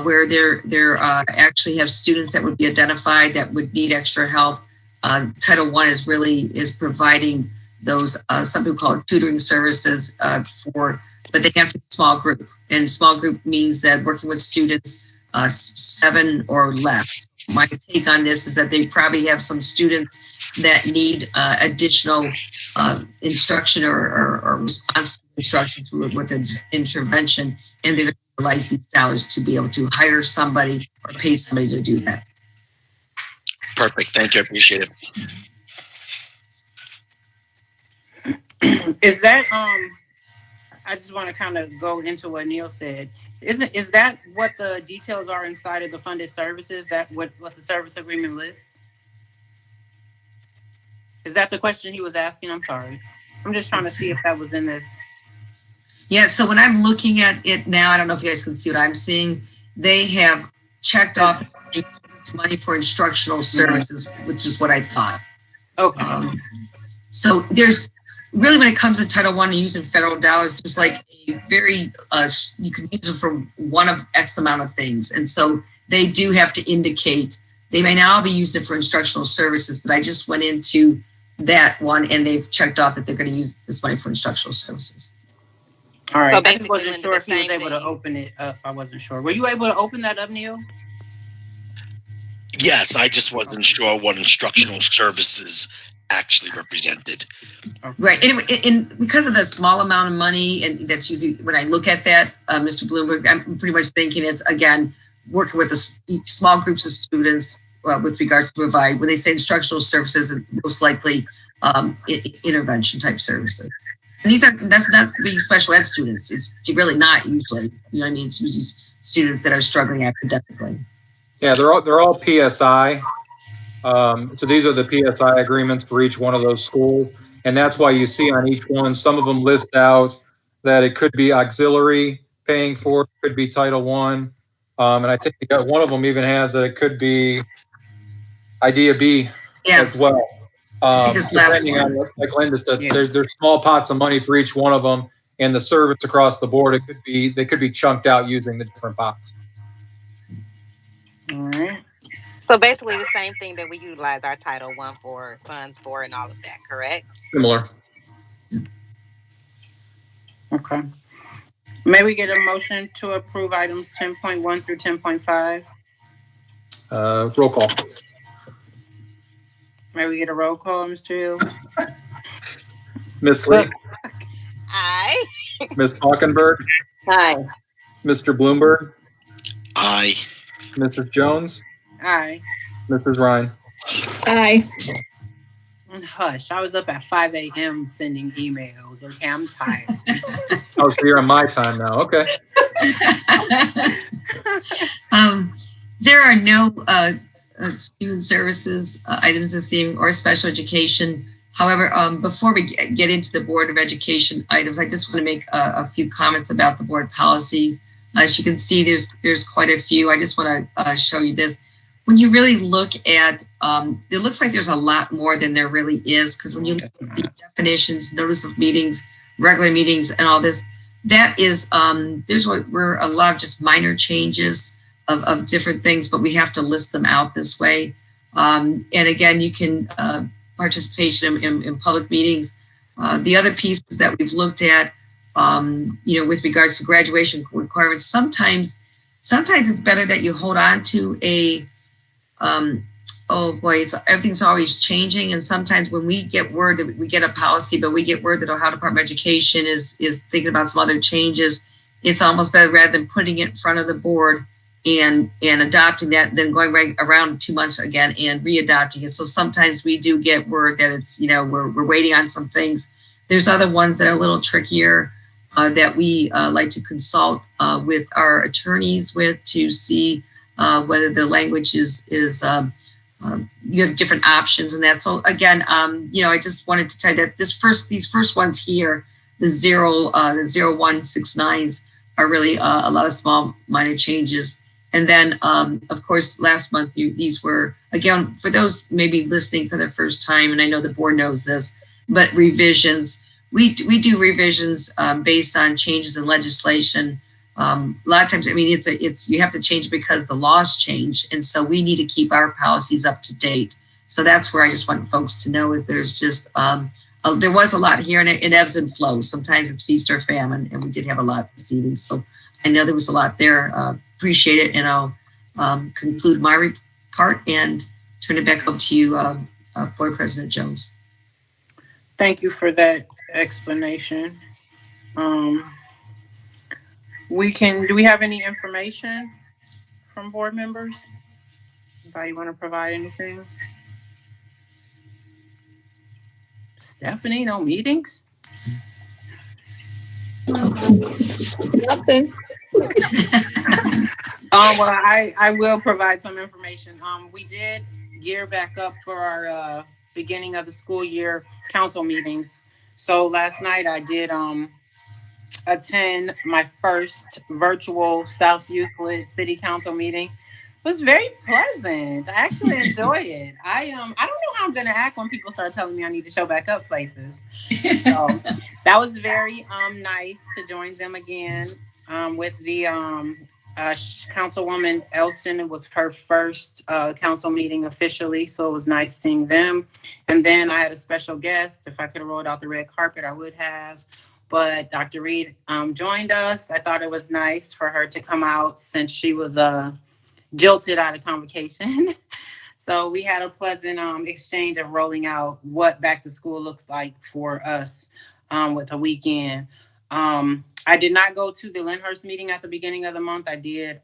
where there actually have students that would be identified that would need extra help, Title I is providing those, some people call it tutoring services but they have to be small group. And small group means that working with students 7 or less. My take on this is that they probably have some students that need additional instruction or response instruction with an intervention, and they're utilize these dollars to be able to hire somebody or pay somebody to do that. Perfect. Thank you. I appreciate it. Is that I just want to kind of go into what Neil said. Is that what the details are inside of the funded services? That what the service agreement lists? Is that the question he was asking? I'm sorry. I'm just trying to see if that was in this. Yeah, so when I'm looking at it now, I don't know if you guys can see what I'm seeing. They have checked off money for instructional services, which is what I thought. Okay. So there's really, when it comes to Title I and using federal dollars, there's like a very, you can use them for one of X amount of things. And so they do have to indicate, they may now be using it for instructional services, but I just went into that one and they've checked off that they're going to use this money for instructional services. All right. So I just wasn't sure if he was able to open it up. I wasn't sure. Were you able to open that up, Neil? Yes, I just wasn't sure what instructional services actually represented. Right, and because of the small amount of money, and that's usually when I look at that, Mr. Bloomberg, I'm pretty much thinking it's, again, working with small groups of students with regard to provide, when they say instructional services, and most likely intervention type services. And that's not being special ed students. It's really not usually, you know what I mean? It's usually students that are struggling academically. Yeah, they're all PSI. So these are the PSI agreements for each one of those schools. And that's why you see on each one, some of them list out that it could be auxiliary paying for, it could be Title I. And I think one of them even has that it could be Idea B as well. Depending on, like Linda said, there's small pots of money for each one of them, and the service across the board, they could be chunked out using the different pots. All right. So basically the same thing that we utilize our Title I for funds for and all of that, correct? Similar. Okay. May we get a motion to approve items 10.1 through 10.5? Roll call. May we get a roll call, Mr. Hill? Ms. Lee? Aye. Ms. Falkenberg? Aye. Mr. Bloomberg? Aye. Mrs. Jones? Aye. Mrs. Ryan? Aye. Hush, I was up at 5 a.m. sending emails. Okay, I'm tired. Oh, so you're on my time now. Okay. There are no student services items this evening or special education. However, before we get into the Board of Education items, I just want to make a few comments about the board policies. As you can see, there's quite a few. I just want to show you this. When you really look at, it looks like there's a lot more than there really is, because when you look at the definitions, notice of meetings, regular meetings, and all this, that is, there's were a lot of just minor changes of different things, but we have to list them out this way. And again, you can participation in public meetings. The other pieces that we've looked at, with regards to graduation requirements, sometimes it's better that you hold on to a, everything's always changing. And sometimes when we get word that we get a policy, but we get word that Ohio Department of Education is thinking about some other changes, it's almost better rather than putting it in front of the board and adopting that than going right around 2 months again and re-adopting it. So sometimes we do get word that it's, we're waiting on some things. There's other ones that are a little trickier that we like to consult with our attorneys to see whether the language is you have different options and that. So again, I just wanted to tell you that these first ones here, the 0169s are really a lot of small minor changes. And then, of course, last month, these were, again, for those maybe listening for the first time, and I know the board knows this, but revisions. We do revisions based on changes in legislation. A lot of times, it's you have to change because the laws change. And so we need to keep our policies up to date. So that's where I just want folks to know is there's just, there was a lot here and it ebbs and flows. Sometimes it's feast or famine, and we did have a lot this evening. So I know there was a lot there. Appreciate it. And I'll conclude my part and turn it back over to you, Board President Jones. Thank you for that explanation. Do we have any information from board members? Anybody want to provide anything? Stephanie, no meetings? Nothing. Well, I will provide some information. We did gear back up for our beginning of the school year council meetings. So last night I did attend my first virtual South Euclid City Council meeting. It was very pleasant. I actually enjoy it. I don't know how I'm gonna act when people start telling me I need to show back up places. So that was very nice to join them again with the Councilwoman Elston. It was her first council meeting officially, so it was nice seeing them. And then I had a special guest. If I could have rolled out the red carpet, I would have. But Dr. Reed joined us. I thought it was nice for her to come out since she was jilted out of convocation. So we had a pleasant exchange of rolling out what back to school looks like for us with a weekend. I did not go to the Lyndhurst meeting at the beginning of the month. I did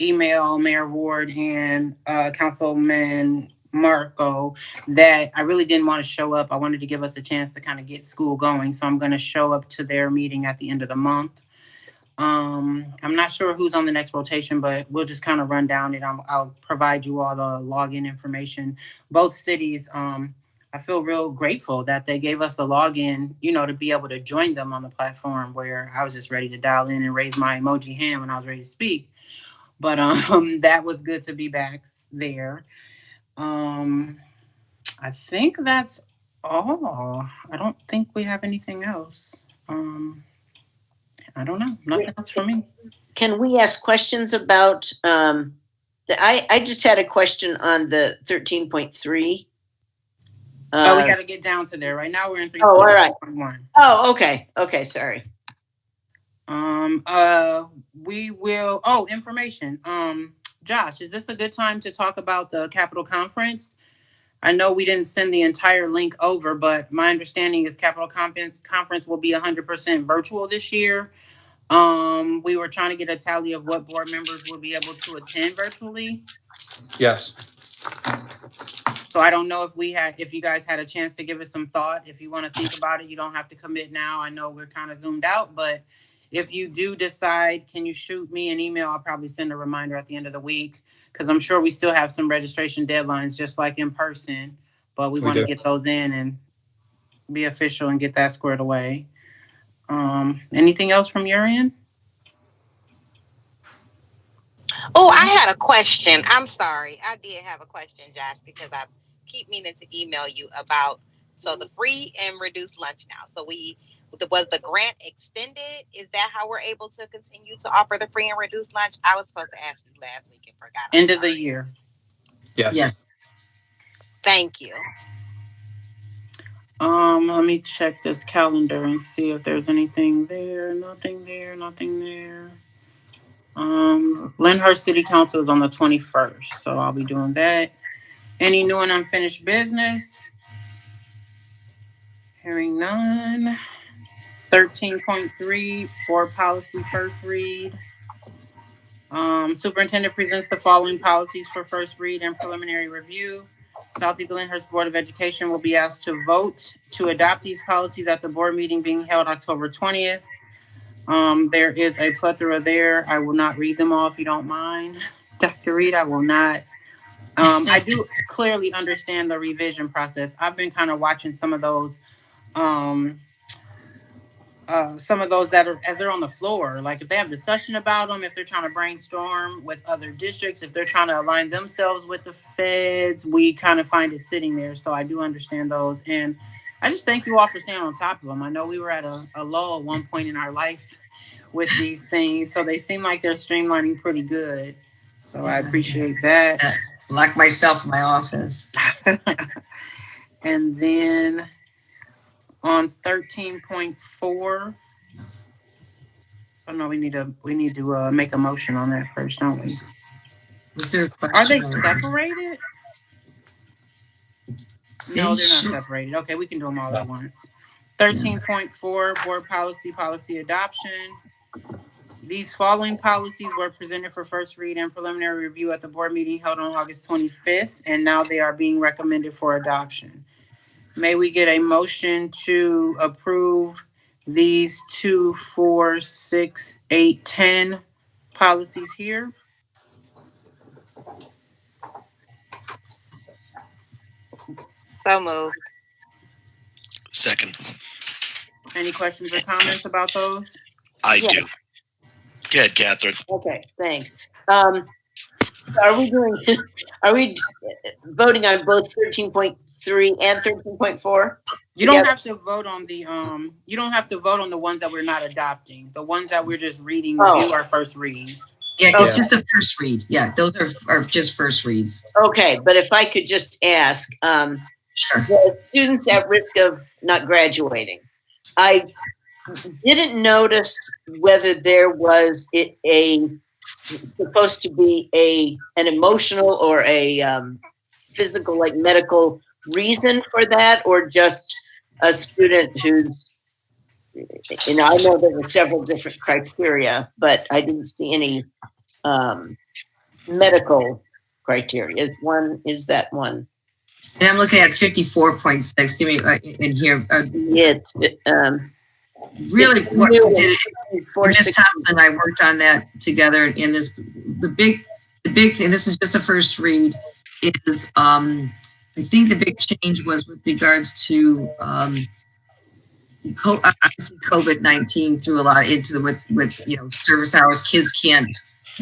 email Mayor Ward and Councilman Marco that I really didn't want to show up. I wanted to give us a chance to kind of get school going. So I'm going to show up to their meeting at the end of the month. I'm not sure who's on the next rotation, but we'll just kind of run down it. I'll provide you all the login information. Both cities, I feel real grateful that they gave us a login, to be able to join them on the platform, where I was just ready to dial in and raise my emoji hand when I was ready to speak. But that was good to be back there. I think that's all. I don't think we have anything else. I don't know. Nothing else for me. Can we ask questions about, I just had a question on the 13.3. We got to get down to there. Right now we're in 3.1. Oh, all right. Oh, okay. Okay, sorry. We will, information. Josh, is this a good time to talk about the Capitol Conference? I know we didn't send the entire link over, but my understanding is Capitol Conference will be 100% virtual this year. We were trying to get a tally of what board members will be able to attend virtually. Yes. So I don't know if you guys had a chance to give it some thought. If you want to think about it, you don't have to commit now. I know we're kind of zoomed out, but if you do decide, can you shoot me an email? I'll probably send a reminder at the end of the week, because I'm sure we still have some registration deadlines, just like in person, but we want to get those in and be official and get that squared away. Anything else from your end? Oh, I had a question. I'm sorry. I did have a question, Josh, because I keep meaning to email you about, so the free and reduced lunch now. So was the grant extended? Is that how we're able to continue to offer the free and reduced lunch? I was supposed to ask you last week and forgot. End of the year. Yes. Thank you. Let me check this calendar and see if there's anything there. Nothing there. Nothing there. Lyndhurst City Council is on the 21st, so I'll be doing that. Any new and unfinished business? Hearing none. 13.3, board policy first read. Superintendent presents the following policies for first read and preliminary review. Southeast Lyndhurst Board of Education will be asked to vote to adopt these policies at the board meeting being held October 20th. There is a plethora there. I will not read them all if you don't mind. Dr. Reed, I will not. I do clearly understand the revision process. I've been kind of watching some of those that are, as they're on the floor, like if they have discussion about them, if they're trying to brainstorm with other districts, if they're trying to align themselves with the feds, we kind of find it sitting there. So I do understand those. And I just thank you all for staying on top of them. I know we were at a low at one point in our life with these things, so they seem like they're streamlining pretty good. So I appreciate that. Like myself in my office. And then on 13.4, oh no, we need to make a motion on that first, don't we? Are they separated? No, they're not separated. Okay, we can do them all at once. 13.4, board policy adoption. These following policies were presented for first read and preliminary review at the board meeting held on August 25th, and now they are being recommended for adoption. May we get a motion to approve these 2, 4, 6, 8, 10 policies here? So moved. Second. Any questions or comments about those? I do. Go ahead, Catherine. Okay, thanks. Are we voting on both 13.3 and 13.4? You don't have to vote on the you don't have to vote on the ones that we're not adopting. The ones that we're just reading review our first read. Yeah, it's just a first read. Yeah, those are just first reads. Okay, but if I could just ask, Sure. the students at risk of not graduating, I didn't notice whether there was a supposed to be an emotional or a physical, like medical reason for that, or just a student who's, I know there were several different criteria, but I didn't see any medical criteria. Is that one? And I'm looking at 54.6. Give me in here. It's Really, it's what we new. did, Ms. Thompson and I worked on that together. In this, the big thing. This is just a first read. Is I think the big change was with regards to obviously COVID-19 threw a lot into with service hours. Kids can't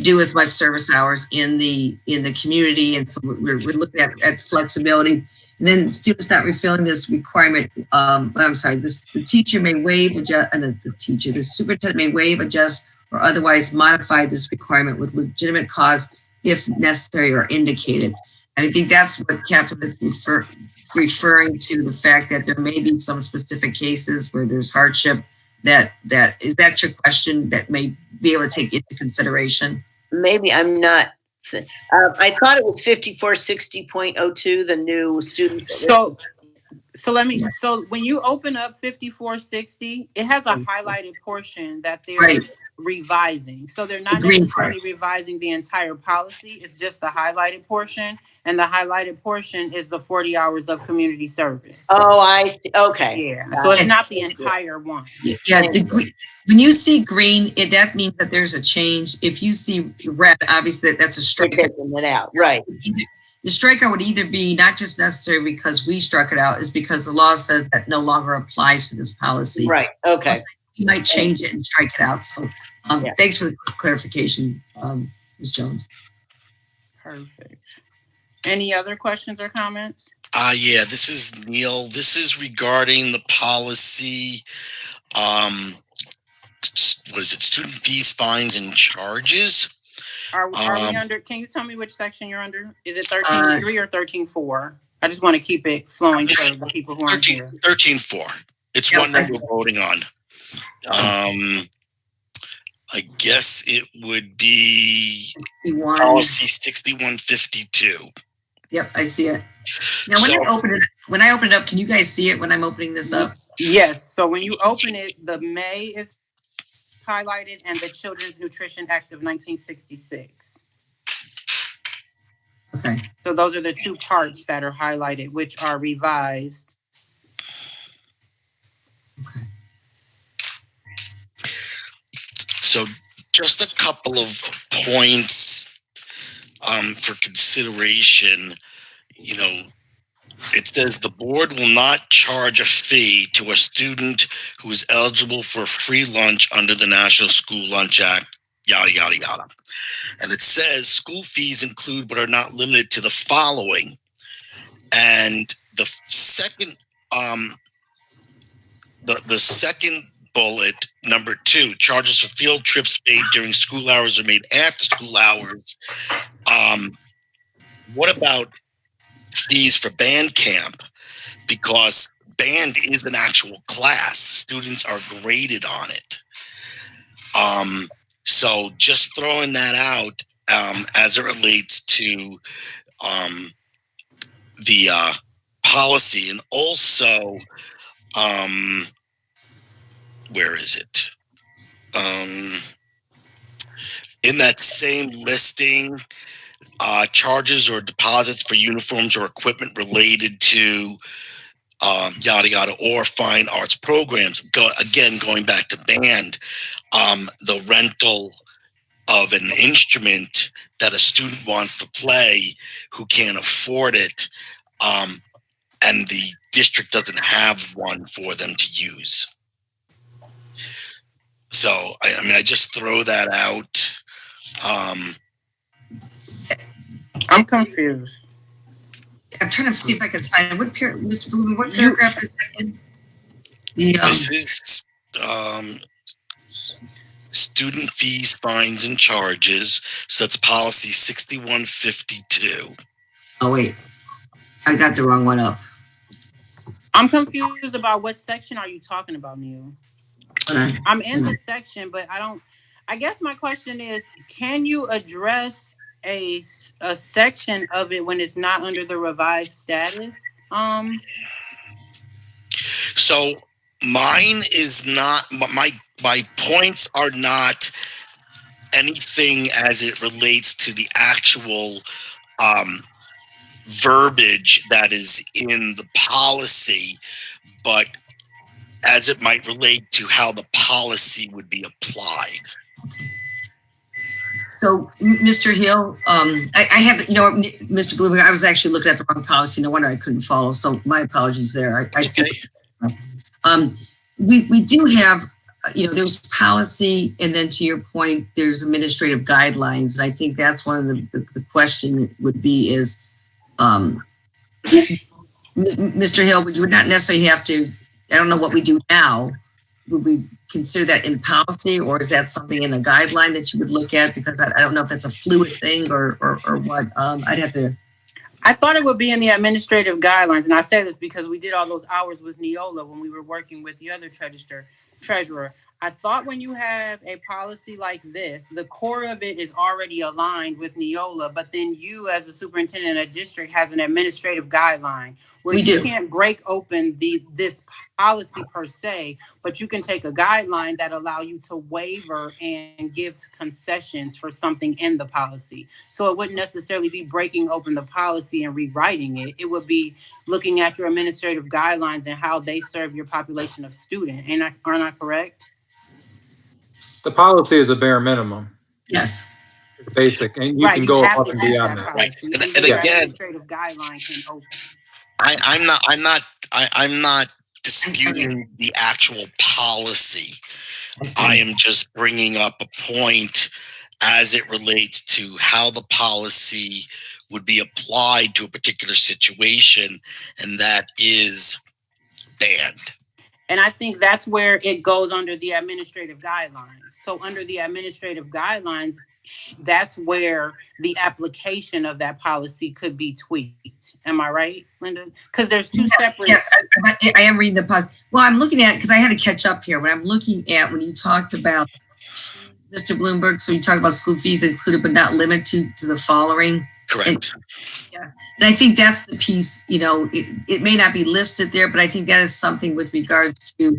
do as much service hours in the community, and so we're looking at flexibility. And then students not fulfilling this requirement. The teacher may waive, the superintendent may waive, adjust, or otherwise modify this requirement with legitimate cause if necessary or indicated. And I think that's what Catherine is referring to, the fact that there may be some specific cases where there's hardship. Is that your question that may be able to take into consideration? Maybe I'm not. I thought it was 5460.02, the new student. So when you open up 5460, it has a highlighted portion that they're revising. So they're not necessarily revising the entire policy. It's just the highlighted portion. And the highlighted portion is the 40 hours of community service. Oh, I see. Okay. Yeah. So it's not the entire one. Yeah. When you see green, that means that there's a change. If you see red, obviously that's a strike. Taking it out. Right. The strikeout would either be not just necessary because we struck it out, is because the law says that no longer applies to this policy. Right. Okay. You might change it and strike it out. So thanks for the clarification, Ms. Jones. Perfect. Any other questions or comments? Yeah, this is Neil. This is regarding the policy. What is it? Student fees, fines, and charges. Are we under? Can you tell me which section you're under? Is it 13.3 or 13.4? I just want to keep it flowing for the people who aren't here. 13.4. It's one that we're voting on. I guess it would be 61. Policy 6152. Yep, I see it. Now, when I open it up, can you guys see it when I'm opening this up? Yes. So when you open it, the May is highlighted and the Children's Nutrition Act of 1966. Okay. So those are the two parts that are highlighted, which are revised. Okay. So just a couple of points for consideration. It says the board will not charge a fee to a student who is eligible for a free lunch under the National School Lunch Act, yada, yada, yada. And it says school fees include but are not limited to the following. And the second, the second bullet, number 2, charges for field trips made during school hours or made after school hours. What about fees for band camp? Because band is an actual class. Students are graded on it. So just throwing that out as it relates to the policy. And also, where is it? In that same listing, charges or deposits for uniforms or equipment related to yada yada or fine arts programs. Going back to band, the rental of an instrument that a student wants to play who can't afford it, and the district doesn't have one for them to use. So I just throw that out. I'm confused. I'm trying to see if I can find it. Mr. Blumen, what paragraph is that in? This is student fees, fines, and charges. So that's policy 6152. Oh, wait. I got the wrong one up. I'm confused about what section are you talking about, Neil? I'm in the section, but I guess my question is, can you address a section of it when it's not under the revised status? So mine is not, my points are not anything as it relates to the actual verbiage that is in the policy, but as it might relate to how the policy would be applied. So, Mr. Hill, I have, Mr. Bloomberg, I was actually looking at the wrong policy. No wonder I couldn't follow. So my apologies there. I see. We do have, there's policy, and then to your point, there's administrative guidelines. I think that's one of the question would be is, Mr. Hill, would you not necessarily have to, I don't know what we do now. Would we consider that in policy, or is that something in a guideline that you would look at? Because I don't know if that's a fluid thing or what. I'd have to. I thought it would be in the administrative guidelines, and I say this because we did all those hours with Neola when we were working with the other treasurer. I thought when you have a policy like this, the core of it is already aligned with Neola, but then you as a superintendent of a district has an administrative guideline where you can't break open this policy per se, but you can take a guideline that allow you to waiver and give concessions for something in the policy. So it wouldn't necessarily be breaking open the policy and rewriting it. It would be looking at your administrative guidelines and how they serve your population of student. Aren't I correct? The policy is a bare minimum. Yes. It's basic, and you can go up and beyond that. Right. And again, administrative guideline can open. I'm not disputing the actual policy. I am just bringing up a point as it relates to how the policy would be applied to a particular situation, and that is banned. And I think that's where it goes under the administrative guidelines. So under the administrative guidelines, that's where the application of that policy could be tweaked. Am I right, Linda? Because there's two separate. Yes, I am reading the policy. Well, I'm looking at, because I had to catch up here. When I'm looking at, when you talked about Mr. Bloomberg, so you talk about school fees included but not limited to the following. Correct. And I think that's the piece, it may not be listed there, but I think that is something with regards to,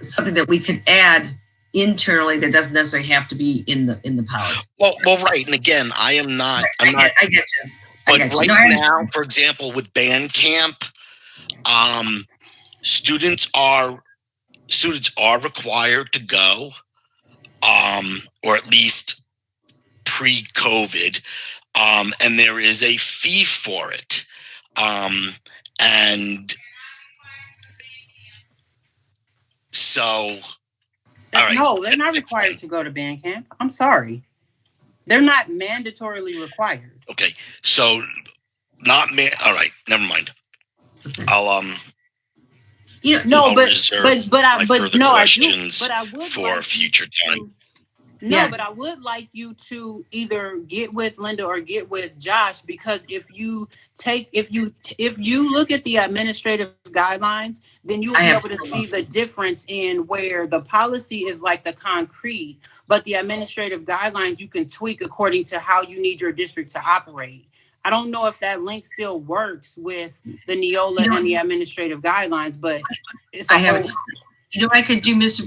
something that we could add internally that doesn't necessarily have to be in the policy. Well, right. And again, I get you. But right now, for example, with band camp, students are required to go, or at least pre-COVID, and there is a fee for it. And so, all right. No, they're not required to go to band camp. I'm sorry. They're not mandatorily required. Okay, so all right, never mind. I'll for future time. But I would like you to either get with Linda or get with Josh, because if you look at the administrative guidelines, then you'll be able to see the difference in where the policy is like the concrete, but the administrative guidelines you can tweak according to how you need your district to operate. I don't know if that link still works with the Neola and the administrative guidelines, but it's you know what I could do, Mr.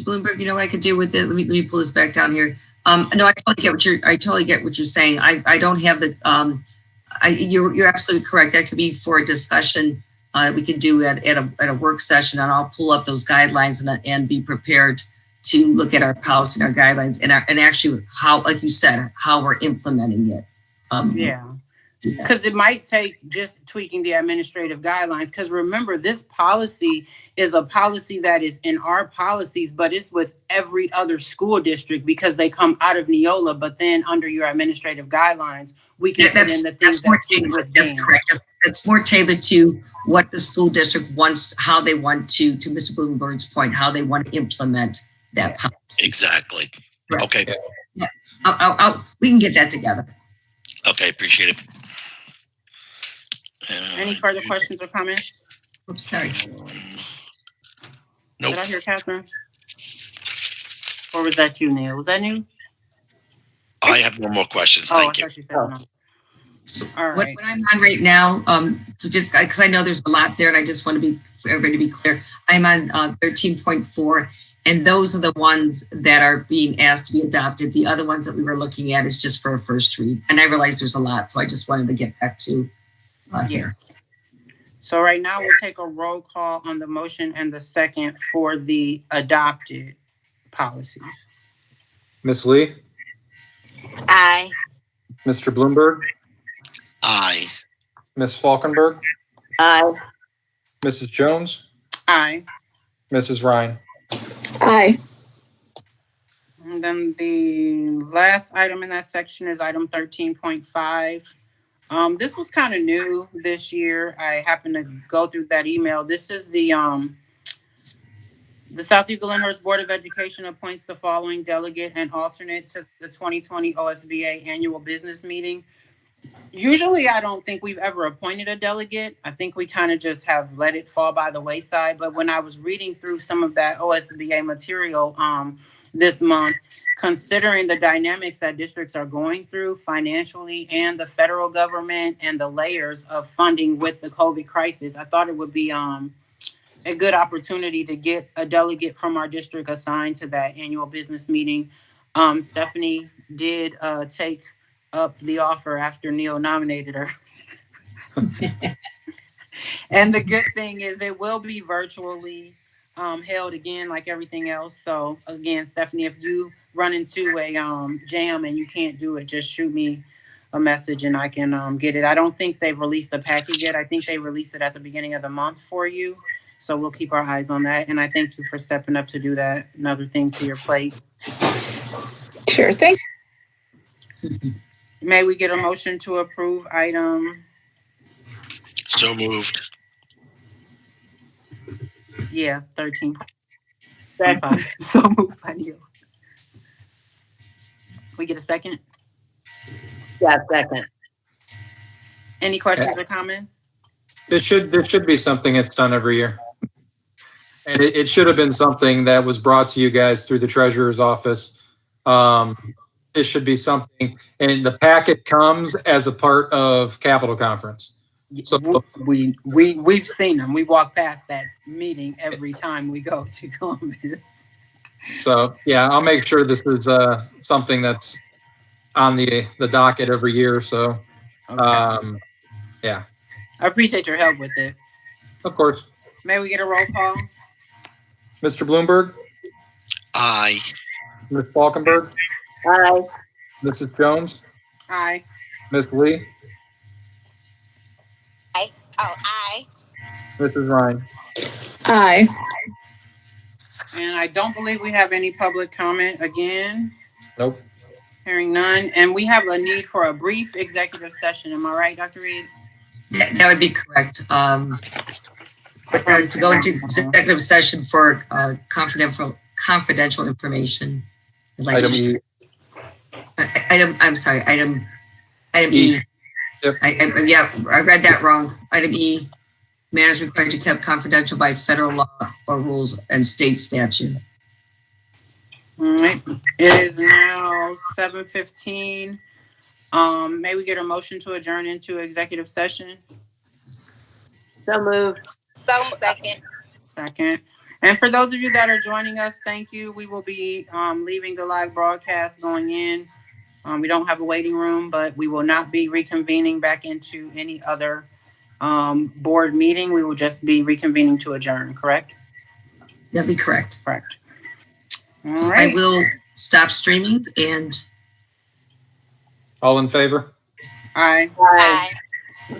Bloomberg? You know what I could do with it? Let me pull this back down here. No, I totally get what you're saying. I don't have the. You're absolutely correct. That could be for a discussion. We could do at a work session, and I'll pull up those guidelines and be prepared to look at our policy and our guidelines and actually how, like you said, how we're implementing it. Because it might take just tweaking the administrative guidelines. Because remember, this policy is a policy that is in our policies, but it's with every other school district because they come out of Neola. But then under your administrative guidelines, we can put in the things that's correct. That's more tailored to what the school district wants, how they want to Mr. Bloomberg's point, how they want to implement that policy. Exactly. Right. Okay. Yeah. We can get that together. Okay, appreciate it. Any further questions or comments? Oops, sorry. Nope. Did I hear Catherine? Or was that you, Neil? Was that you? I have no more questions. Oh, Thank I you. thought you said no. So All what, right. what I'm on right now, so just because I know there's a lot there, and I just want to be for everybody to be clear. I'm on 13.4, and those are the ones that are being asked to be adopted. The other ones that we were looking at is just for a first read, and I realize there's a lot, so I just wanted to get back to here. Yes. So right now we'll take a roll call on the motion and the second for the adopted policies. Ms. Lee, Aye. Mr. Bloomberg, Aye. Ms. Falkenberg, Aye. Mrs. Jones, Aye. Mrs. Ryan. Aye. And then the last item in that section is item 13.5. This was kind of new this year. I happened to go through that email. This is the South Eagle Lyndhurst Board of Education appoints the following delegate and alternate to the 2020 OSBA annual business meeting. Usually, I don't think we've ever appointed a delegate. I think we kind of just have let it fall by the wayside. But when I was reading through some of that OSBA material this month, considering the dynamics that districts are going through financially and the federal government and the layers of funding with the COVID crisis, I thought it would be a good opportunity to get a delegate from our district assigned to that annual business meeting. Stephanie did take up the offer after Neil nominated her. And the good thing is it will be virtually held again like everything else. So again, Stephanie, if you run into a jam and you can't do it, just shoot me a message and I can get it. I don't think they've released the packet yet. I think they released it at the beginning of the month for you. So we'll keep our eyes on that. And I thank you for stepping up to do that. Another thing to your plate. Sure thing. May we get a motion to approve item? So moved. Yeah, 13. So moved by you. We get a second? Yeah, second. Any questions or comments? This should be something that's done every year. And it should have been something that was brought to you guys through the treasurer's office. This should be something, and the packet comes as a part of Capitol Conference. So We've seen them. We walk past that meeting every time we go to Columbus. So yeah, I'll make sure this is something that's on the docket every year. So Okay. yeah. I appreciate your help with it. Of course. May we get a roll call? Mr. Bloomberg, Aye. Ms. Falkenberg, Aye. Mrs. Jones, Aye. Ms. Lee, Aye. Oh, aye. Mrs. Ryan. Aye. And I don't believe we have any public comment again. Nope. Hearing none. And we have a need for a brief executive session. Am I right, Dr. Reed? That would be correct. To go into executive session for confidential information. Like Item E. Item E. Yep. I read that wrong. Item E, matters required to be kept confidential by federal law or rules and state statute. All right. It is now 7:15. May we get a motion to adjourn into executive session? So moved. So second. Second. And for those of you that are joining us, thank you. We will be leaving the live broadcast going in. We don't have a waiting room, but we will not be reconvening back into any other board meeting. We will just be reconvening to adjourn, correct? That'd be correct. Correct. All So right. I will stop streaming and All in favor? Aye. Aye. Aye.